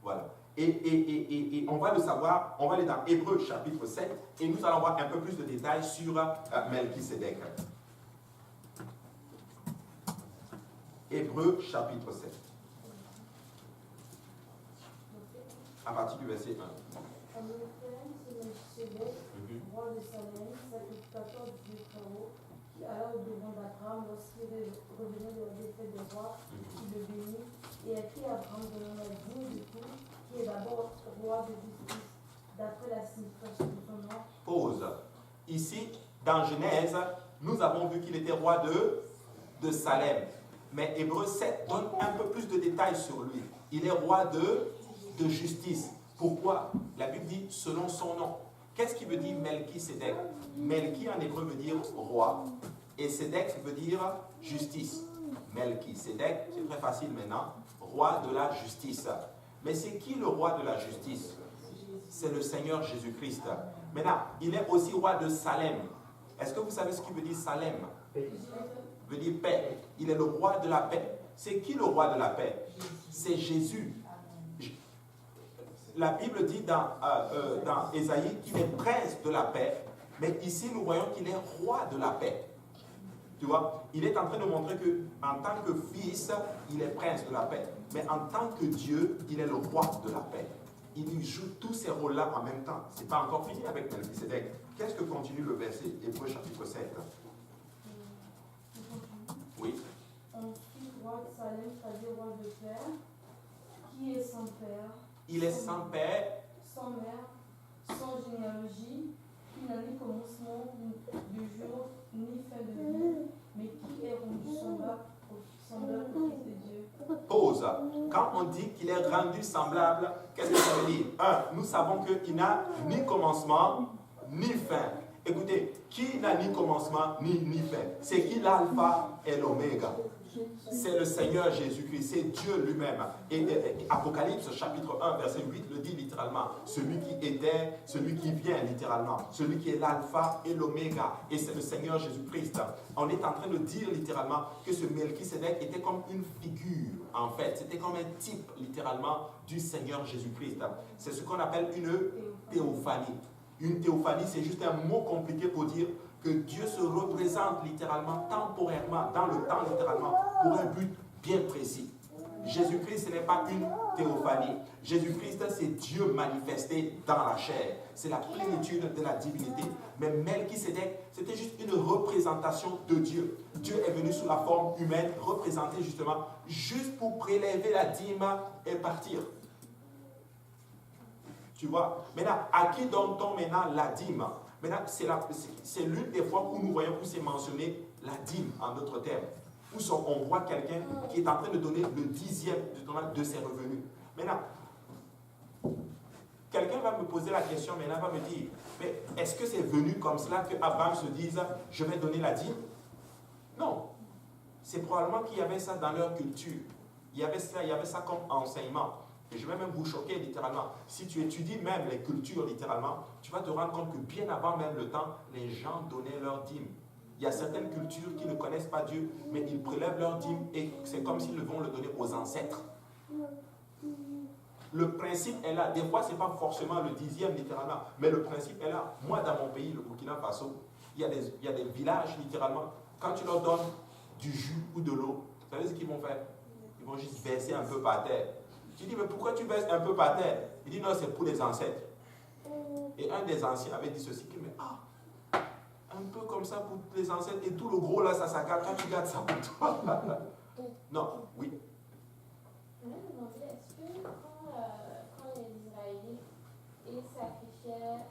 Voilà. Et on va le savoir, on va aller dans Hébreux chapitre 7 et nous allons voir un peu plus de détails sur Melchisedec. Hébreux chapitre 7. À partir du verset 1. En Éphraïm, c'est Melchisedec, roi de Salem, sacrificateur du Dieu très haut, qui alla au-devant d'Abraham lorsqu'il revenait de la défaite des rois, qui le bénit, et à qui Abraham donna la dîme de tout, qui est d'abord roi de justice, d'après la signification de son nom. Pause. Ici, dans Genèse, nous avons vu qu'il était roi de Salem. Mais Hébreux 7 donne un peu plus de détails sur lui. Il est roi de justice. Pourquoi? La Bible dit selon son nom. Qu'est-ce qui veut dire Melchisedec? Melchi en hébreu veut dire roi. Et Sédec veut dire justice. Melchisedec, c'est très facile maintenant. Roi de la justice. Mais c'est qui le roi de la justice? C'est le Seigneur Jésus-Christ. Maintenant, il est aussi roi de Salem. Est-ce que vous savez ce qui veut dire Salem? Veut dire paix. Il est le roi de la paix. C'est qui le roi de la paix? C'est Jésus. La Bible dit dans Ésaïe qu'il est prince de la paix, mais ici nous voyons qu'il est roi de la paix. Tu vois, il est en train de montrer que en tant que fils, il est prince de la paix, mais en tant que Dieu, il est le roi de la paix. Il joue tous ces rôles-là en même temps. Ce n'est pas encore fini avec Melchisedec. Qu'est-ce que continue le verset Hébreux chapitre 7? Oui. Ensuite, roi de Salem, c'est-à-dire roi de père, qui est sans père. Il est sans père, sans mère, sans généalogie, qui n'a ni commencement du jour, ni fin de vie, mais qui est rendu semblable au Fils de Dieu. Pause. Quand on dit qu'il est rendu semblable, qu'est-ce que ça veut dire? Nous savons qu'il n'a ni commencement, ni fin. Écoutez, qui n'a ni commencement, ni fin? C'est qui l'alpha et l'oméga? C'est le Seigneur Jésus-Christ, c'est Dieu lui-même. Et Apocalypse chapitre 1, verset 8 le dit littéralement. Celui qui était, celui qui vient littéralement. Celui qui est l'alpha et l'oméga. Et c'est le Seigneur Jésus-Christ. On est en train de dire littéralement que ce Melchisédek était comme une figure, en fait. C'était comme un type littéralement du Seigneur Jésus-Christ. C'est ce qu'on appelle une théophanie. Une théophanie, c'est juste un mot compliqué pour dire que Dieu se représente littéralement, temporairement, dans le temps littéralement, pour un but bien précis. Jésus-Christ, ce n'est pas une théophanie. Jésus-Christ, c'est Dieu manifesté dans la chair. C'est la plénitude de la divinité. Mais Melchisédek, c'était juste une représentation de Dieu. Dieu est venu sous la forme humaine, représenté justement, juste pour prélever la dîme et partir. Tu vois? Maintenant, à qui donne-t-on maintenant la dîme? Maintenant, c'est l'une des fois où nous voyons où c'est mentionné la dîme, en d'autres termes. Où on voit quelqu'un qui est en train de donner le 10e de ses revenus. Maintenant, quelqu'un va me poser la question, maintenant va me dire, mais est-ce que c'est venu comme cela que Abraham se dise, je vais donner la dîme? Non. C'est probablement qu'il y avait ça dans leur culture. Il y avait ça comme enseignement. Et je vais même vous choquer littéralement. Si tu étudies même les cultures littéralement, tu vas te rendre compte que bien avant même le temps, les gens donnaient leur dîme. Il y a certaines cultures qui ne connaissent pas Dieu, mais ils prélèvent leur dîme et c'est comme s'ils vont le donner aux ancêtres. Le principe est là. Des fois, ce n'est pas forcément le 10e littéralement, mais le principe est là. Moi, dans mon pays, le Burkina Faso, il y a des villages littéralement. Quand tu leur donnes du jus ou de l'eau, vous savez ce qu'ils vont faire? Ils vont juste verser un peu par terre. Tu dis, mais pourquoi tu verses un peu par terre? Il dit, non, c'est pour les ancêtres. Et un des anciens avait dit ceci, mais un peu comme ça pour les ancêtres, et tout le gros là, ça s'accade, quand tu gardes ça pour toi. Non, oui. Je me demandais, est-ce que quand les Israélites ils sacrifiaient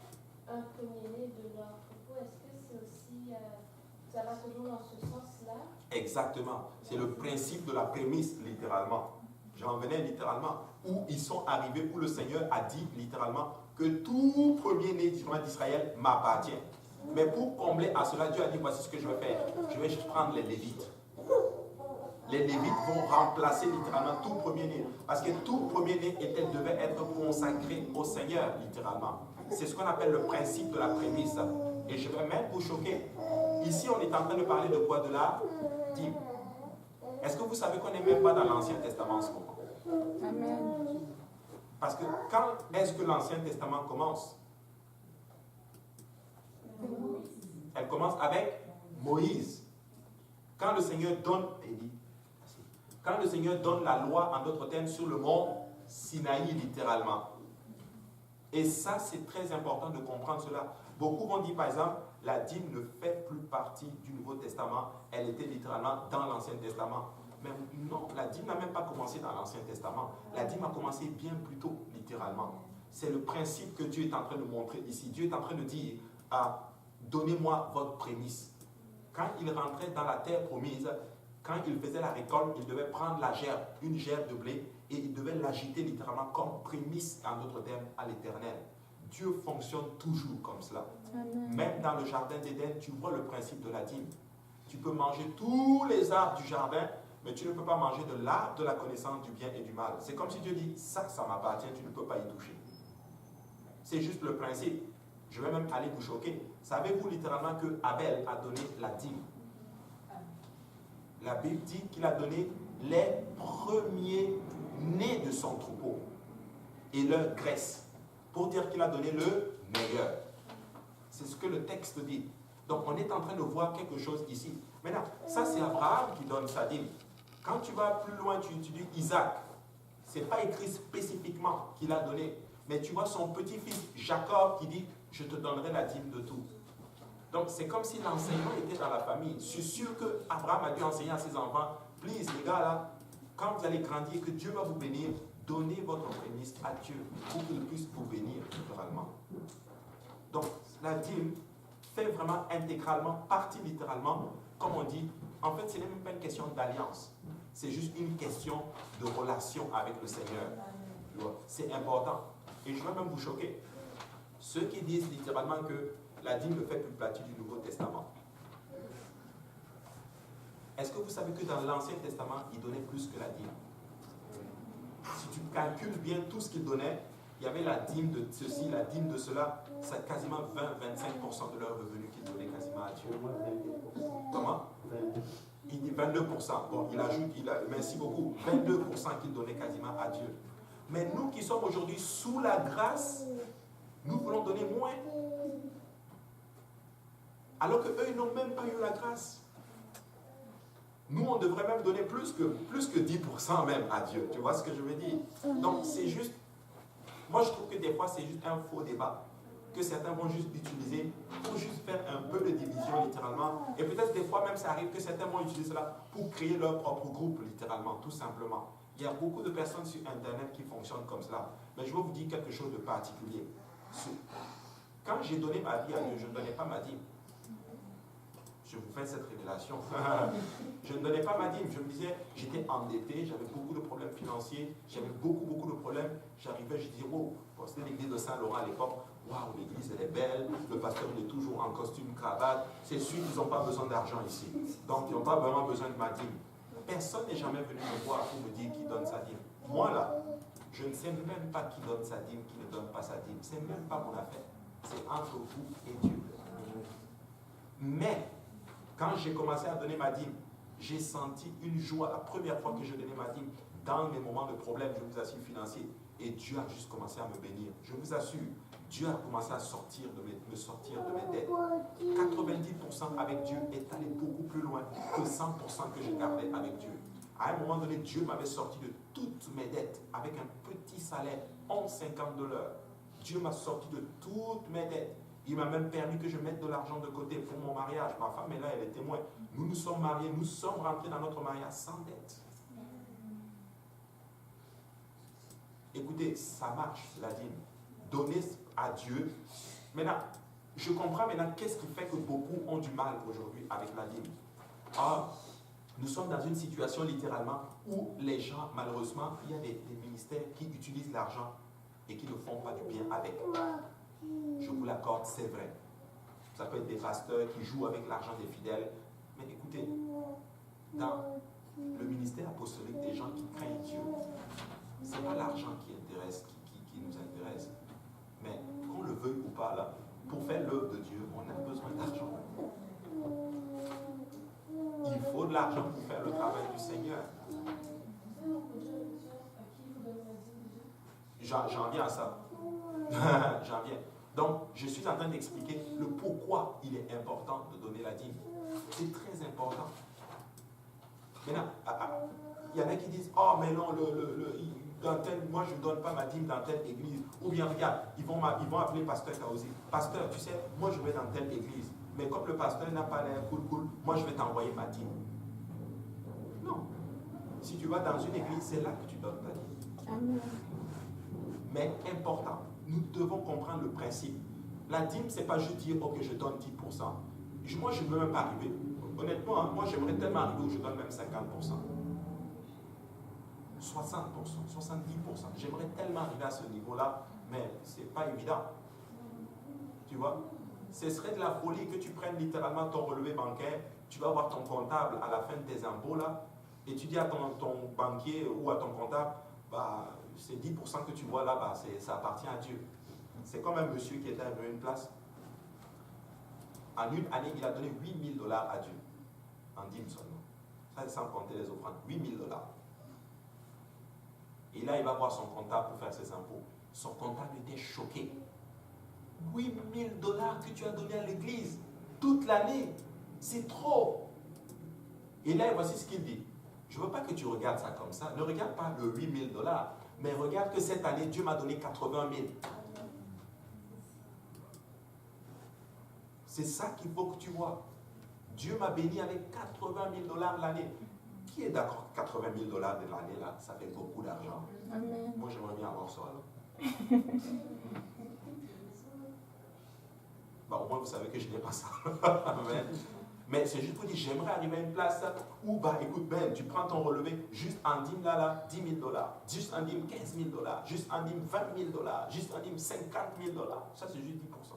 un premier-né de leur troupeau, est-ce que c'est aussi, ça va toujours dans ce sens-là? Exactement. C'est le principe de la prémisse, littéralement. J'en venais littéralement, où ils sont arrivés, où le Seigneur a dit littéralement que tout premier-né d'Israël m'appartient. Mais pour combler à cela, Dieu a dit, voici ce que je vais faire. Je vais juste prendre les Lévites. Les Lévites vont remplacer littéralement tout premier-né. Parce que tout premier-né devait être consacré au Seigneur, littéralement. C'est ce qu'on appelle le principe de la prémisse. Et je vais même vous choquer. Ici, on est en train de parler de quoi? De la dîme. Est-ce que vous savez qu'on n'est même pas dans l'Ancien Testament en ce moment? Amen. Parce que quand est-ce que l'Ancien Testament commence? Elle commence avec Moïse. Quand le Seigneur donne la loi, en d'autres termes, sur le mont Sinaï, littéralement. Et ça, c'est très important de comprendre cela. Beaucoup vont dire, par exemple, la dîme ne fait plus partie du Nouveau Testament. Elle était littéralement dans l'Ancien Testament. Mais non, la dîme n'a même pas commencé dans l'Ancien Testament. La dîme a commencé bien plus tôt, littéralement. C'est le principe que Dieu est en train de montrer ici. Dieu est en train de dire, donnez-moi votre prémisse. Quand il rentrait dans la terre promise, quand il faisait la récolte, il devait prendre la gerbe, une gerbe de blé, et il devait l'agiter littéralement comme prémisse, en d'autres termes, à l'Éternel. Dieu fonctionne toujours comme cela. Amen. Même dans le jardin d'Éden, tu vois le principe de la dîme. Tu peux manger tous les arbres du jardin, mais tu ne peux pas manger de l'arbre de la connaissance du bien et du mal. C'est comme si Dieu dit, ça m'appartient, tu ne peux pas y toucher. C'est juste le principe. Je vais même aller vous choquer. Savez-vous littéralement que Abel a donné la dîme? La Bible dit qu'il a donné les premiers-nés de son troupeau et leur graisse, pour dire qu'il a donné le meilleur. C'est ce que le texte dit. Donc on est en train de voir quelque chose ici. Maintenant, ça c'est Abraham qui donne sa dîme. Quand tu vas plus loin, tu dis Isaac. Ce n'est pas écrit spécifiquement qu'il a donné, mais tu vois son petit-fils Jacob qui dit, je te donnerai la dîme de tout. Donc c'est comme si l'enseignement était dans la famille. Je suis sûr qu'Abraham a dû enseigner à ses enfants, please les gars là, quand vous allez grandir, que Dieu va vous bénir, donnez votre prémisse à Dieu pour qu'il puisse vous bénir littéralement. Donc la dîme fait vraiment intégralement partie littéralement, comme on dit, en fait ce n'est même pas une question d'alliance, c'est juste une question de relation avec le Seigneur. C'est important. Et je vais même vous choquer. Ceux qui disent littéralement que la dîme ne fait plus partie du Nouveau Testament. Est-ce que vous savez que dans l'Ancien Testament, il donnait plus que la dîme? Si tu calcules bien tout ce qu'il donnait, il y avait la dîme de ceci, la dîme de cela, c'est quasiment 20-25% de leur revenu qu'ils donnaient quasiment à Dieu. Comment? Il dit 22%. Bon, il ajoute, merci beaucoup, 22% qu'ils donnaient quasiment à Dieu. Mais nous qui sommes aujourd'hui sous la grâce, nous voulons donner moins. Alors qu'eux, ils n'ont même pas eu la grâce. Nous, on devrait même donner plus que 10% même à Dieu. Tu vois ce que je veux dire? Donc, c'est juste... Moi, je trouve que des fois, c'est juste un faux débat que certains vont juste utiliser pour juste faire un peu de division, littéralement. Et peut-être des fois, même, ça arrive que certains vont utiliser cela pour créer leur propre groupe, littéralement, tout simplement. Il y a beaucoup de personnes sur Internet qui fonctionnent comme cela. Mais je vais vous dire quelque chose de particulier. Quand j'ai donné ma vie à Dieu, je ne donnais pas ma dîme. Je vous fais cette révélation. Je ne donnais pas ma dîme. Je me disais, j'étais endetté, j'avais beaucoup de problèmes financiers, j'avais beaucoup de problèmes. J'arrivais, je disais, oh, c'était l'église de Saint-Laurent à l'époque. Waouh, l'église, elle est belle, le pasteur il est toujours en costume, cravate. C'est sûr qu'ils n'ont pas besoin d'argent ici. Donc, ils n'ont pas vraiment besoin de ma dîme. Personne n'est jamais venu me voir pour me dire qui donne sa dîme. Moi, là, je ne sais même pas qui donne sa dîme, qui ne donne pas sa dîme. C'est même pas mon affaire. C'est entre vous et Dieu. Mais, quand j'ai commencé à donner ma dîme, j'ai senti une joie la première fois que je donnais ma dîme dans mes moments de problème, je vous assure, financiers. Et Dieu a juste commencé à me bénir. Je vous assure, Dieu a commencé à me sortir de mes dettes. 90% avec Dieu est allé beaucoup plus loin que 100% que je gardais avec Dieu. À un moment donné, Dieu m'avait sorti de toutes mes dettes avec un petit salaire, 11,50 $. Dieu m'a sorti de toutes mes dettes. Il m'a même permis que je mette de l'argent de côté pour mon mariage. Ma femme est là, elle est témoin. Nous nous sommes mariés, nous sommes rentrés dans notre mariage sans dette. Écoutez, ça marche, la dîme. Donner à Dieu. Maintenant, je comprends maintenant qu'est-ce qui fait que beaucoup ont du mal aujourd'hui avec la dîme. Ah, nous sommes dans une situation littéralement où les gens, malheureusement, il y a des ministères qui utilisent l'argent et qui ne font pas du bien avec. Je vous l'accorde, c'est vrai. Ça peut être des pasteurs qui jouent avec l'argent des fidèles. Mais écoutez, dans le ministère apostolique, des gens qui craignent Dieu, ce n'est pas l'argent qui nous intéresse. Mais qu'on le veuille ou pas, là, pour faire l'œuvre de Dieu, on a besoin d'argent. Il faut de l'argent pour faire le travail du Seigneur. J'en viens à ça. J'en viens. Donc, je suis en train d'expliquer le pourquoi il est important de donner la dîme. C'est très important. Maintenant, il y en a qui disent, oh mais non, moi je ne donne pas ma dîme dans telle église. Ou bien regarde, ils vont appeler pasteur Kaosi. Pasteur, tu sais, moi je vais dans telle église. Mais comme le pasteur n'a pas l'air cool, moi je vais t'envoyer ma dîme. Non. Si tu vas dans une église, c'est là que tu donnes ta dîme. Amen. Mais important, nous devons comprendre le principe. La dîme, ce n'est pas juste dire, ok, je donne 10%. Moi, je ne veux même pas arriver. Honnêtement, moi, j'aimerais tellement arriver où je donne même 50%. 60%, 70%. J'aimerais tellement arriver à ce niveau-là, mais ce n'est pas évident. Tu vois? Ce serait de la folie que tu prennes littéralement ton relevé bancaire, tu vas voir ton comptable à la fin de tes impôts, là, et tu dis à ton banquier ou à ton comptable, bah, ces 10% que tu vois là, bah, ça appartient à Dieu. C'est comme un monsieur qui était à une place. En une année, il a donné 8 000 $ à Dieu. En dîme seulement. Ça, c'est sans compter les offrandes. 8 000 $. Et là, il va voir son comptable pour faire ses impôts. Son comptable était choqué. 8 000 $ que tu as donné à l'église toute l'année. C'est trop. Et là, voici ce qu'il dit. Je ne veux pas que tu regardes ça comme ça. Ne regarde pas le 8 000 $. Mais regarde que cette année, Dieu m'a donné 80 000. C'est ça qu'il faut que tu vois. Dieu m'a béni avec 80 000 $ l'année. Qui est d'accord? 80 000 $ de l'année, là, ça fait beaucoup d'argent. Amen. Moi, j'aimerais bien avoir ça, là. Bah, au moins, vous savez que je n'ai pas ça. Amen. Mais c'est juste pour dire, j'aimerais arriver à une place où, bah, écoute, Ben, tu prends ton relevé, juste en dîme là, 10 000 $, juste en dîme 15 000 $, juste en dîme 20 000 $, juste en dîme 50 000 $. Ça, c'est juste 10%.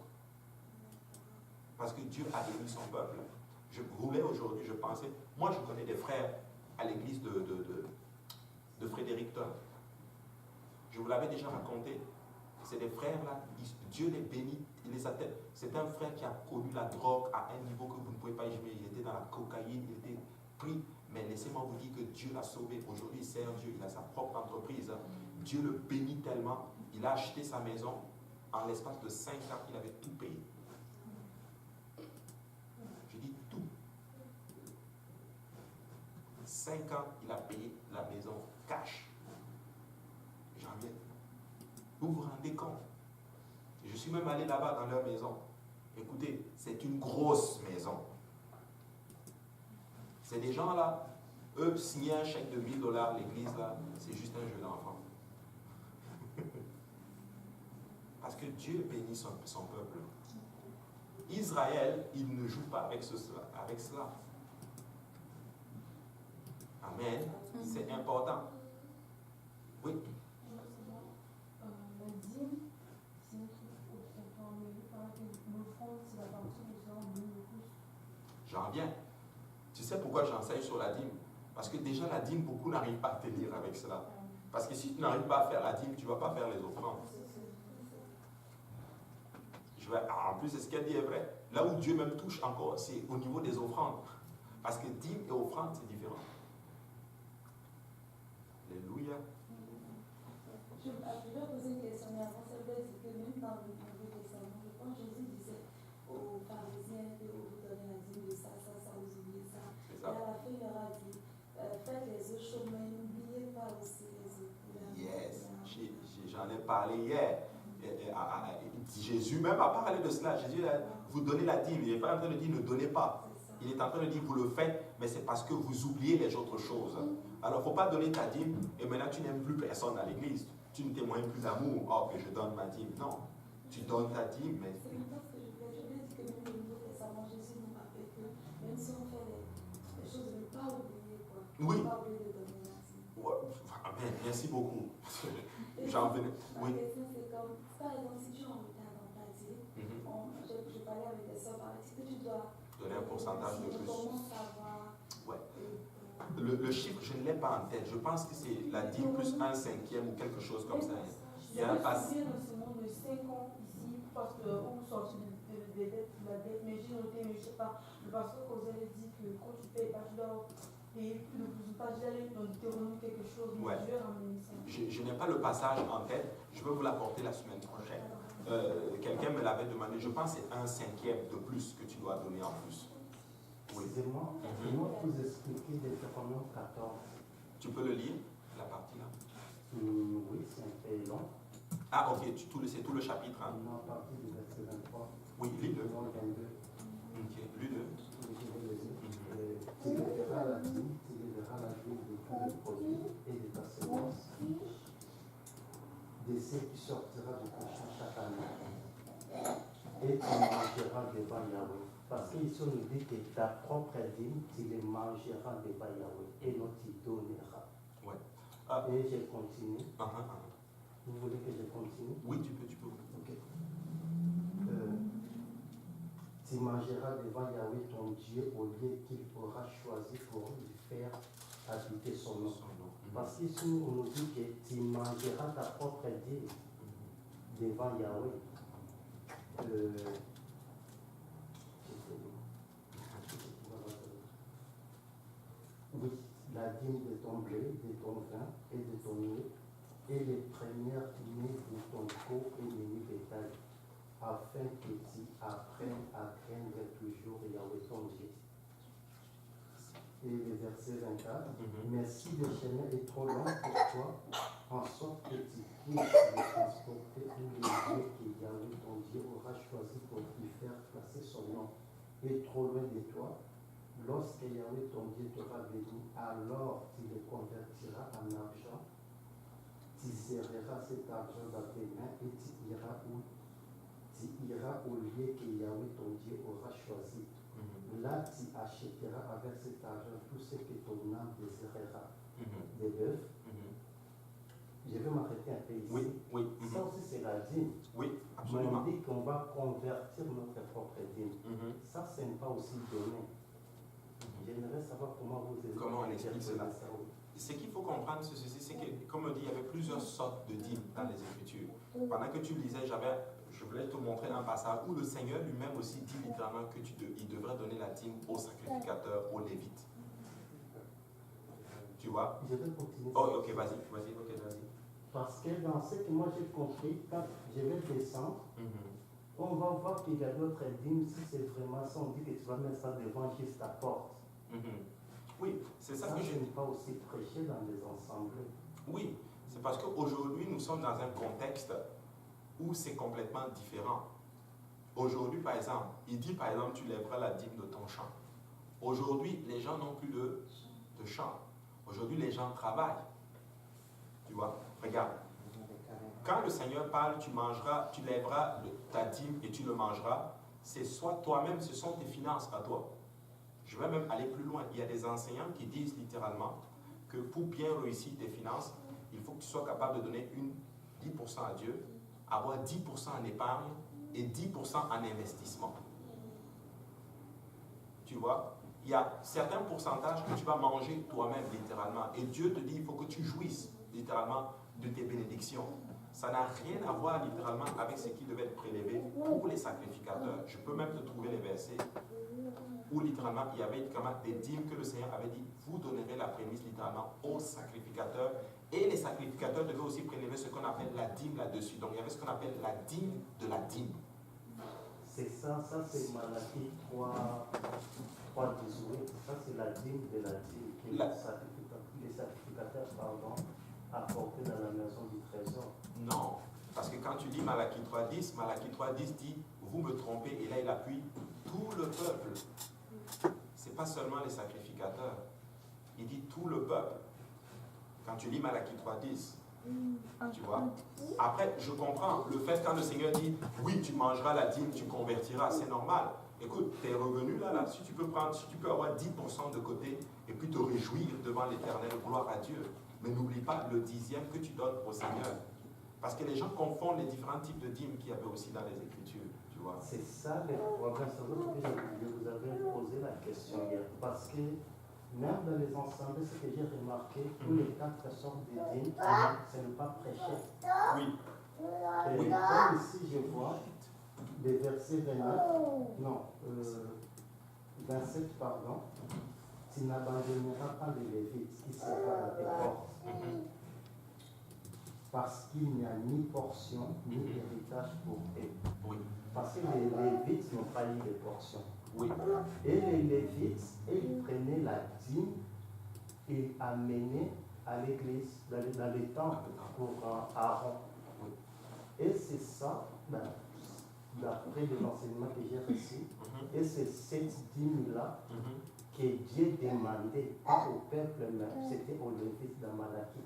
Parce que Dieu a béni son peuple. Je voulais aujourd'hui, je pensais, moi je connais des frères à l'église de Fredericton. Je vous l'avais déjà raconté. C'est des frères là, Dieu les bénit, il les attelle. C'est un frère qui a connu la drogue à un niveau que vous ne pouvez pas imaginer. Il était dans la cocaïne, il était pris. Mais laissez-moi vous dire que Dieu l'a sauvé. Aujourd'hui, il sert Dieu, il a sa propre entreprise. Dieu le bénit tellement. Il a acheté sa maison. En l'espace de 5 ans, il avait tout payé. Je dis tout. 5 ans, il a payé la maison cash. J'en viens. Vous vous rendez compte? Je suis même allé là-bas dans leur maison. Écoutez, c'est une grosse maison. C'est des gens là, eux, signer un chèque de $1000, l'église là, c'est juste un jeu d'enfant. Parce que Dieu bénit son peuple. Israël, il ne joue pas avec cela. Amen. C'est important. Oui. La dîme, c'est un truc que l'offrande, c'est la partie de ça, le plus. J'en viens. Tu sais pourquoi j'enseigne sur la dîme? Parce que déjà la dîme, beaucoup n'arrivent pas à tenir avec cela. Parce que si tu n'arrives pas à faire la dîme, tu ne vas pas faire les offrandes. En plus, c'est ce qu'elle dit est vrai. Là où Dieu même touche encore, c'est au niveau des offrandes. Parce que dîme et offrande, c'est différent. Alléluia. Je vais poser une question, mais avant c'est vrai, c'est que même dans le Nouveau Testament, je pense que Jésus disait aux pharisiens que vous donnez la dîme de ça, vous oubliez ça. Et à la fin, il leur a dit, faites les œufs chauds, mais n'oubliez pas aussi les œufs. Yes, j'en ai parlé hier. Jésus même a parlé de cela. Jésus a dit, vous donnez la dîme. Il n'est pas en train de dire ne donnez pas. Il est en train de dire vous le faites, mais c'est parce que vous oubliez les autres choses. Alors il ne faut pas donner ta dîme et maintenant tu n'aimes plus personne à l'église. Tu ne témoignes plus d'amour. Oh, que je donne ma dîme. Non. Tu donnes ta dîme, mais. C'est une chose que je voulais dire que même le Nouveau Testament, Jésus nous rappelle que même si on fait les choses, ne pas oublier quoi. Oui. Ne pas oublier de donner la dîme. Ouais. Amen. Merci beaucoup. J'en venais. Ma question c'est comme, par exemple, si tu es en retard dans ta dîme, je parlais avec des soeurs par exemple, que tu dois donner un pourcentage de plus. Comment savoir? Ouais. Le chiffre, je ne l'ai pas en tête. Je pense que c'est la dîme plus 1/5 ou quelque chose comme ça. Il y a un pass. Je suis dans ce monde de 5 ans ici, parce que on sortit de la dette, mais j'ai noté, mais je ne sais pas, le pasteur Cosel dit que quand tu payes pas, tu dois payer le pourcentage, d'aller dans Deutéronome quelque chose, mais Ouais. je vais ramener ça. Je n'ai pas le passage en tête, je vais vous l'apporter la semaine prochaine. Quelqu'un me l'avait demandé, je pense que c'est 1/5 de plus que tu dois donner en plus. Oui. Excusez-moi, comment vous expliquez Deutéronome 14? Tu peux le lire, la partie là? Oui, c'est un peu long. Ah, ok, c'est tout le chapitre. Hein? Non, à partir du verset 23. Oui, lis-le. 22. Ok, lis-le. Tu lèveras la dîme, tu lèveras la dîme de tous les produits et de ta sémence, de ce qui sortira de ton champ chaque année. Et tu mangeras devant Yahweh. Parce qu'ici on nous dit que ta propre dîme, tu les mangeras devant Yahweh et non tu donneras. Ouais. Et je continue. Uh-huh. Vous voulez que je continue? Oui, tu peux. Ok. Tu mangeras devant Yahweh ton Dieu au lieu qu'il aura choisi pour lui faire habiter son nom. Parce qu'ici on nous dit que tu mangeras ta propre dîme devant Yahweh. Oui, la dîme de ton blé, de ton vin et de ton eau, et les premières nées de ton veau et les nuits bétail, afin que tu apprennes à craindre toujours Yahweh ton Dieu. Et le verset 24, mais si le chemin est trop long pour toi, en sorte que tu puisses le transporter où le lieu que Yahweh ton Dieu aura choisi pour lui faire placer son nom est trop loin de toi, lorsque Yahweh ton Dieu t'aura béni, alors tu le convertiras en argent, tu serreras cet argent dans tes mains et tu iras au lieu que Yahweh ton Dieu aura choisi. Là, tu achèteras avec cet argent tout ce que ton âme désirera. Des bœufs. Je vais m'arrêter un peu ici. Oui. Ça aussi, c'est la dîme. Oui, Mais absolument. on dit qu'on va convertir notre propre dîme. Ça, ce n'est pas aussi donné. J'aimerais savoir comment vous Comment on explique cela? ça, oui. Ce qu'il faut comprendre, c'est ceci, c'est que, comme on dit, il y avait plusieurs sortes de dîmes dans les Écritures. Pendant que tu lisais, je voulais te montrer un passage où le Seigneur lui-même aussi dit littéralement il devrait donner la dîme aux sacrificateurs, aux Lévites. Tu vois? Je vais continuer. Oh, ok, vas-y, ok, vas-y. Parce que dans ce que moi j'ai compris, quand je vais descendre, on va voir qu'il y a d'autres dîmes. Si c'est vraiment ça, on dit que tu vas mettre ça devant juste ta porte. Oui, c'est ça Ça, que je je n'ai pas aussi prêché dans les assemblées. Oui, c'est parce qu'aujourd'hui, nous sommes dans un contexte où c'est complètement différent. Aujourd'hui, par exemple, il dit, par exemple, tu lèveras la dîme de ton champ. Aujourd'hui, les gens n'ont plus de champ. Aujourd'hui, les gens travaillent. Tu vois, regarde. Quand le Seigneur parle, tu lèveras ta dîme et tu le mangeras, c'est soit toi-même, ce sont tes finances à toi. Je vais même aller plus loin. Il y a des enseignants qui disent littéralement que pour bien réussir tes finances, il faut que tu sois capable de donner 10% à Dieu, avoir 10% en épargne et 10% en investissement. Tu vois, il y a certains pourcentages que tu vas manger toi-même littéralement. Et Dieu te dit, il faut que tu jouisses littéralement de tes bénédictions. Ça n'a rien à voir littéralement avec ce qui devait être prélevé pour les sacrificateurs. Je peux même te trouver les versets où littéralement il y avait des dîmes que le Seigneur avait dit, vous donnerez la prémisse littéralement aux sacrificateurs. Et les sacrificateurs devaient aussi prélever ce qu'on appelle la dîme là-dessus. Donc il y avait ce qu'on appelle la dîme de la dîme. C'est ça c'est Malachie 3:18. Ça c'est la dîme de la dîme que les sacrificateurs apportaient dans la maison du trésor. Non, parce que quand tu lis Malachie 3:10, Malachie 3:10 dit, vous me trompez, et là il appuie tout le peuple. C'est pas seulement les sacrificateurs. Il dit tout le peuple. Quand tu lis Malachie 3:10, tu vois. Après, je comprends le fait quand le Seigneur dit, oui, tu mangeras la dîme, tu convertiras, c'est normal. Écoute, tes revenus là, si tu peux avoir 10% de côté et puis te réjouir devant l'Éternel, gloire à Dieu. Mais n'oublie pas le 10e que tu donnes au Seigneur. Parce que les gens confondent les différents types de dîmes qu'il y avait aussi dans les Écritures, tu vois. C'est ça le problème. C'est vrai que je vous avais posé la question hier. Parce que même dans les assemblées, ce que j'ai remarqué, tous les 4 sortes de dîmes, ce n'est pas prêché. Oui. Et comme ici, je vois des versets 27, pardon. Tu n'abandonneras pas les Lévites qui sera dans tes portes. Parce qu'il n'y a ni portion, ni héritage pour eux. Oui. Parce que les Lévites n'ont pas eu de portion. Oui. Et les Lévites, ils prenaient la dîme et amenaient à l'église, dans les temples pour Aaron. Oui. Et c'est ça, d'après l'enseignement que j'ai reçu, et c'est cette dîme-là que Dieu demandait, pas au peuple même, c'était aux Lévites dans Malachie.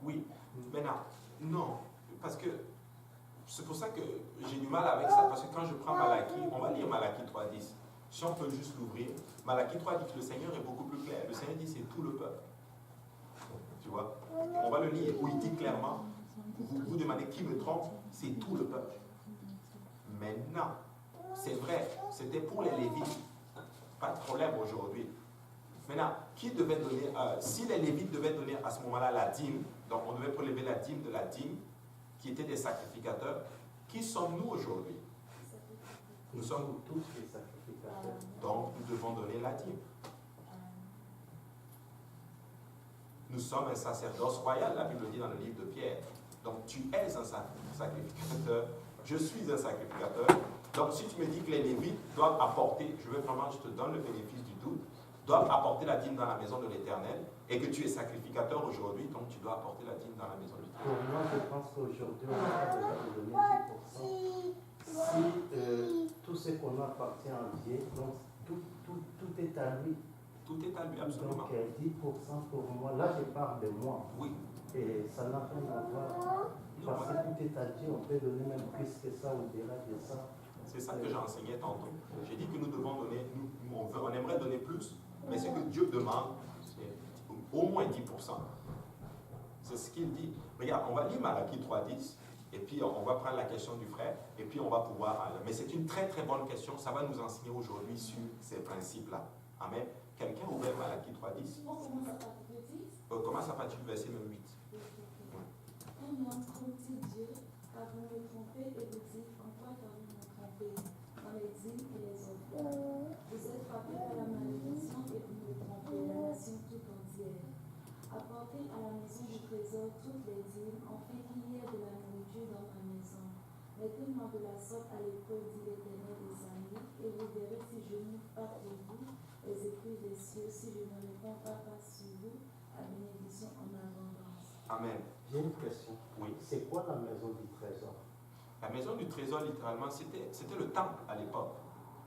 Oui. Maintenant, non, parce que c'est pour ça que j'ai du mal avec ça, parce que quand je prends Malachie, on va lire Malachie 3:10. Si on peut juste l'ouvrir, Malachie 3 dit que le Seigneur est beaucoup plus clair. Le Seigneur dit c'est tout le peuple. Tu vois? On va le lire où il dit clairement, vous demandez qui me trompe, c'est tout le peuple. Maintenant, c'est vrai, c'était pour les Lévites. Pas de problème aujourd'hui. Maintenant, qui devait donner, si les Lévites devaient donner à ce moment-là la dîme, donc on devait prélever la dîme de la dîme, qui était des sacrificateurs, qui sommes-nous aujourd'hui? Nous sommes tous les sacrificateurs. Donc, nous devons donner la dîme. Nous sommes un sacerdoce royal, la Bible dit dans le livre de Pierre. Donc, tu es un sacrificateur, je suis un sacrificateur. Donc, si tu me dis que les Lévites doivent apporter, je te donne le bénéfice du doute, doivent apporter la dîme dans la maison de l'Éternel, et que tu es sacrificateur aujourd'hui, donc tu dois apporter la dîme dans la maison de l'Éternel. Pour moi, je pense qu'aujourd'hui, on n'a pas besoin de donner 10%. Si tout ce qu'on a appartient à Dieu, donc tout est à lui. Tout est à lui, absolument. Donc 10% pour moi, là je parle de moi. Oui. Et ça n'a rien à voir. Parce que tout est à Dieu, on peut donner même plus que ça, au-delà de ça. C'est ça que j'ai enseigné tantôt. J'ai dit que nous devons donner, on aimerait donner plus, mais ce que Dieu demande, c'est au moins 10%. C'est ce qu'il dit. Regarde, on va lire Malachie 3:10, et puis on va prendre la question du frère, et puis on va pouvoir aller. Mais c'est une très très bonne question, ça va nous enseigner aujourd'hui sur ces principes-là. Amen. Quelqu'un a ouvert Malachie 3.10. On commence à partir de 10. Commence à partir du verset même 8. Un homme trompe-t-il Dieu, car vous me trompez et vous dites, en quoi qu'avez-vous me trompé, dans les dîmes et les offrandes. Vous êtes frappés par la malédiction et vous me trompez, la nation toute entière. Apportez à la maison du trésor toutes les dîmes, afin qu'il y ait de la nourriture dans ma maison. Mettez-moi de la sorte à l'épreuve, dit l'Éternel des armées, et vous verrez si je n'ouvre pas pour vous les écrits des cieux, si je ne réponds pas sur vous à bénédiction en abondance. Amen. J'ai une question. Oui. C'est quoi la maison du trésor? La maison du trésor, littéralement, c'était le temple à l'époque.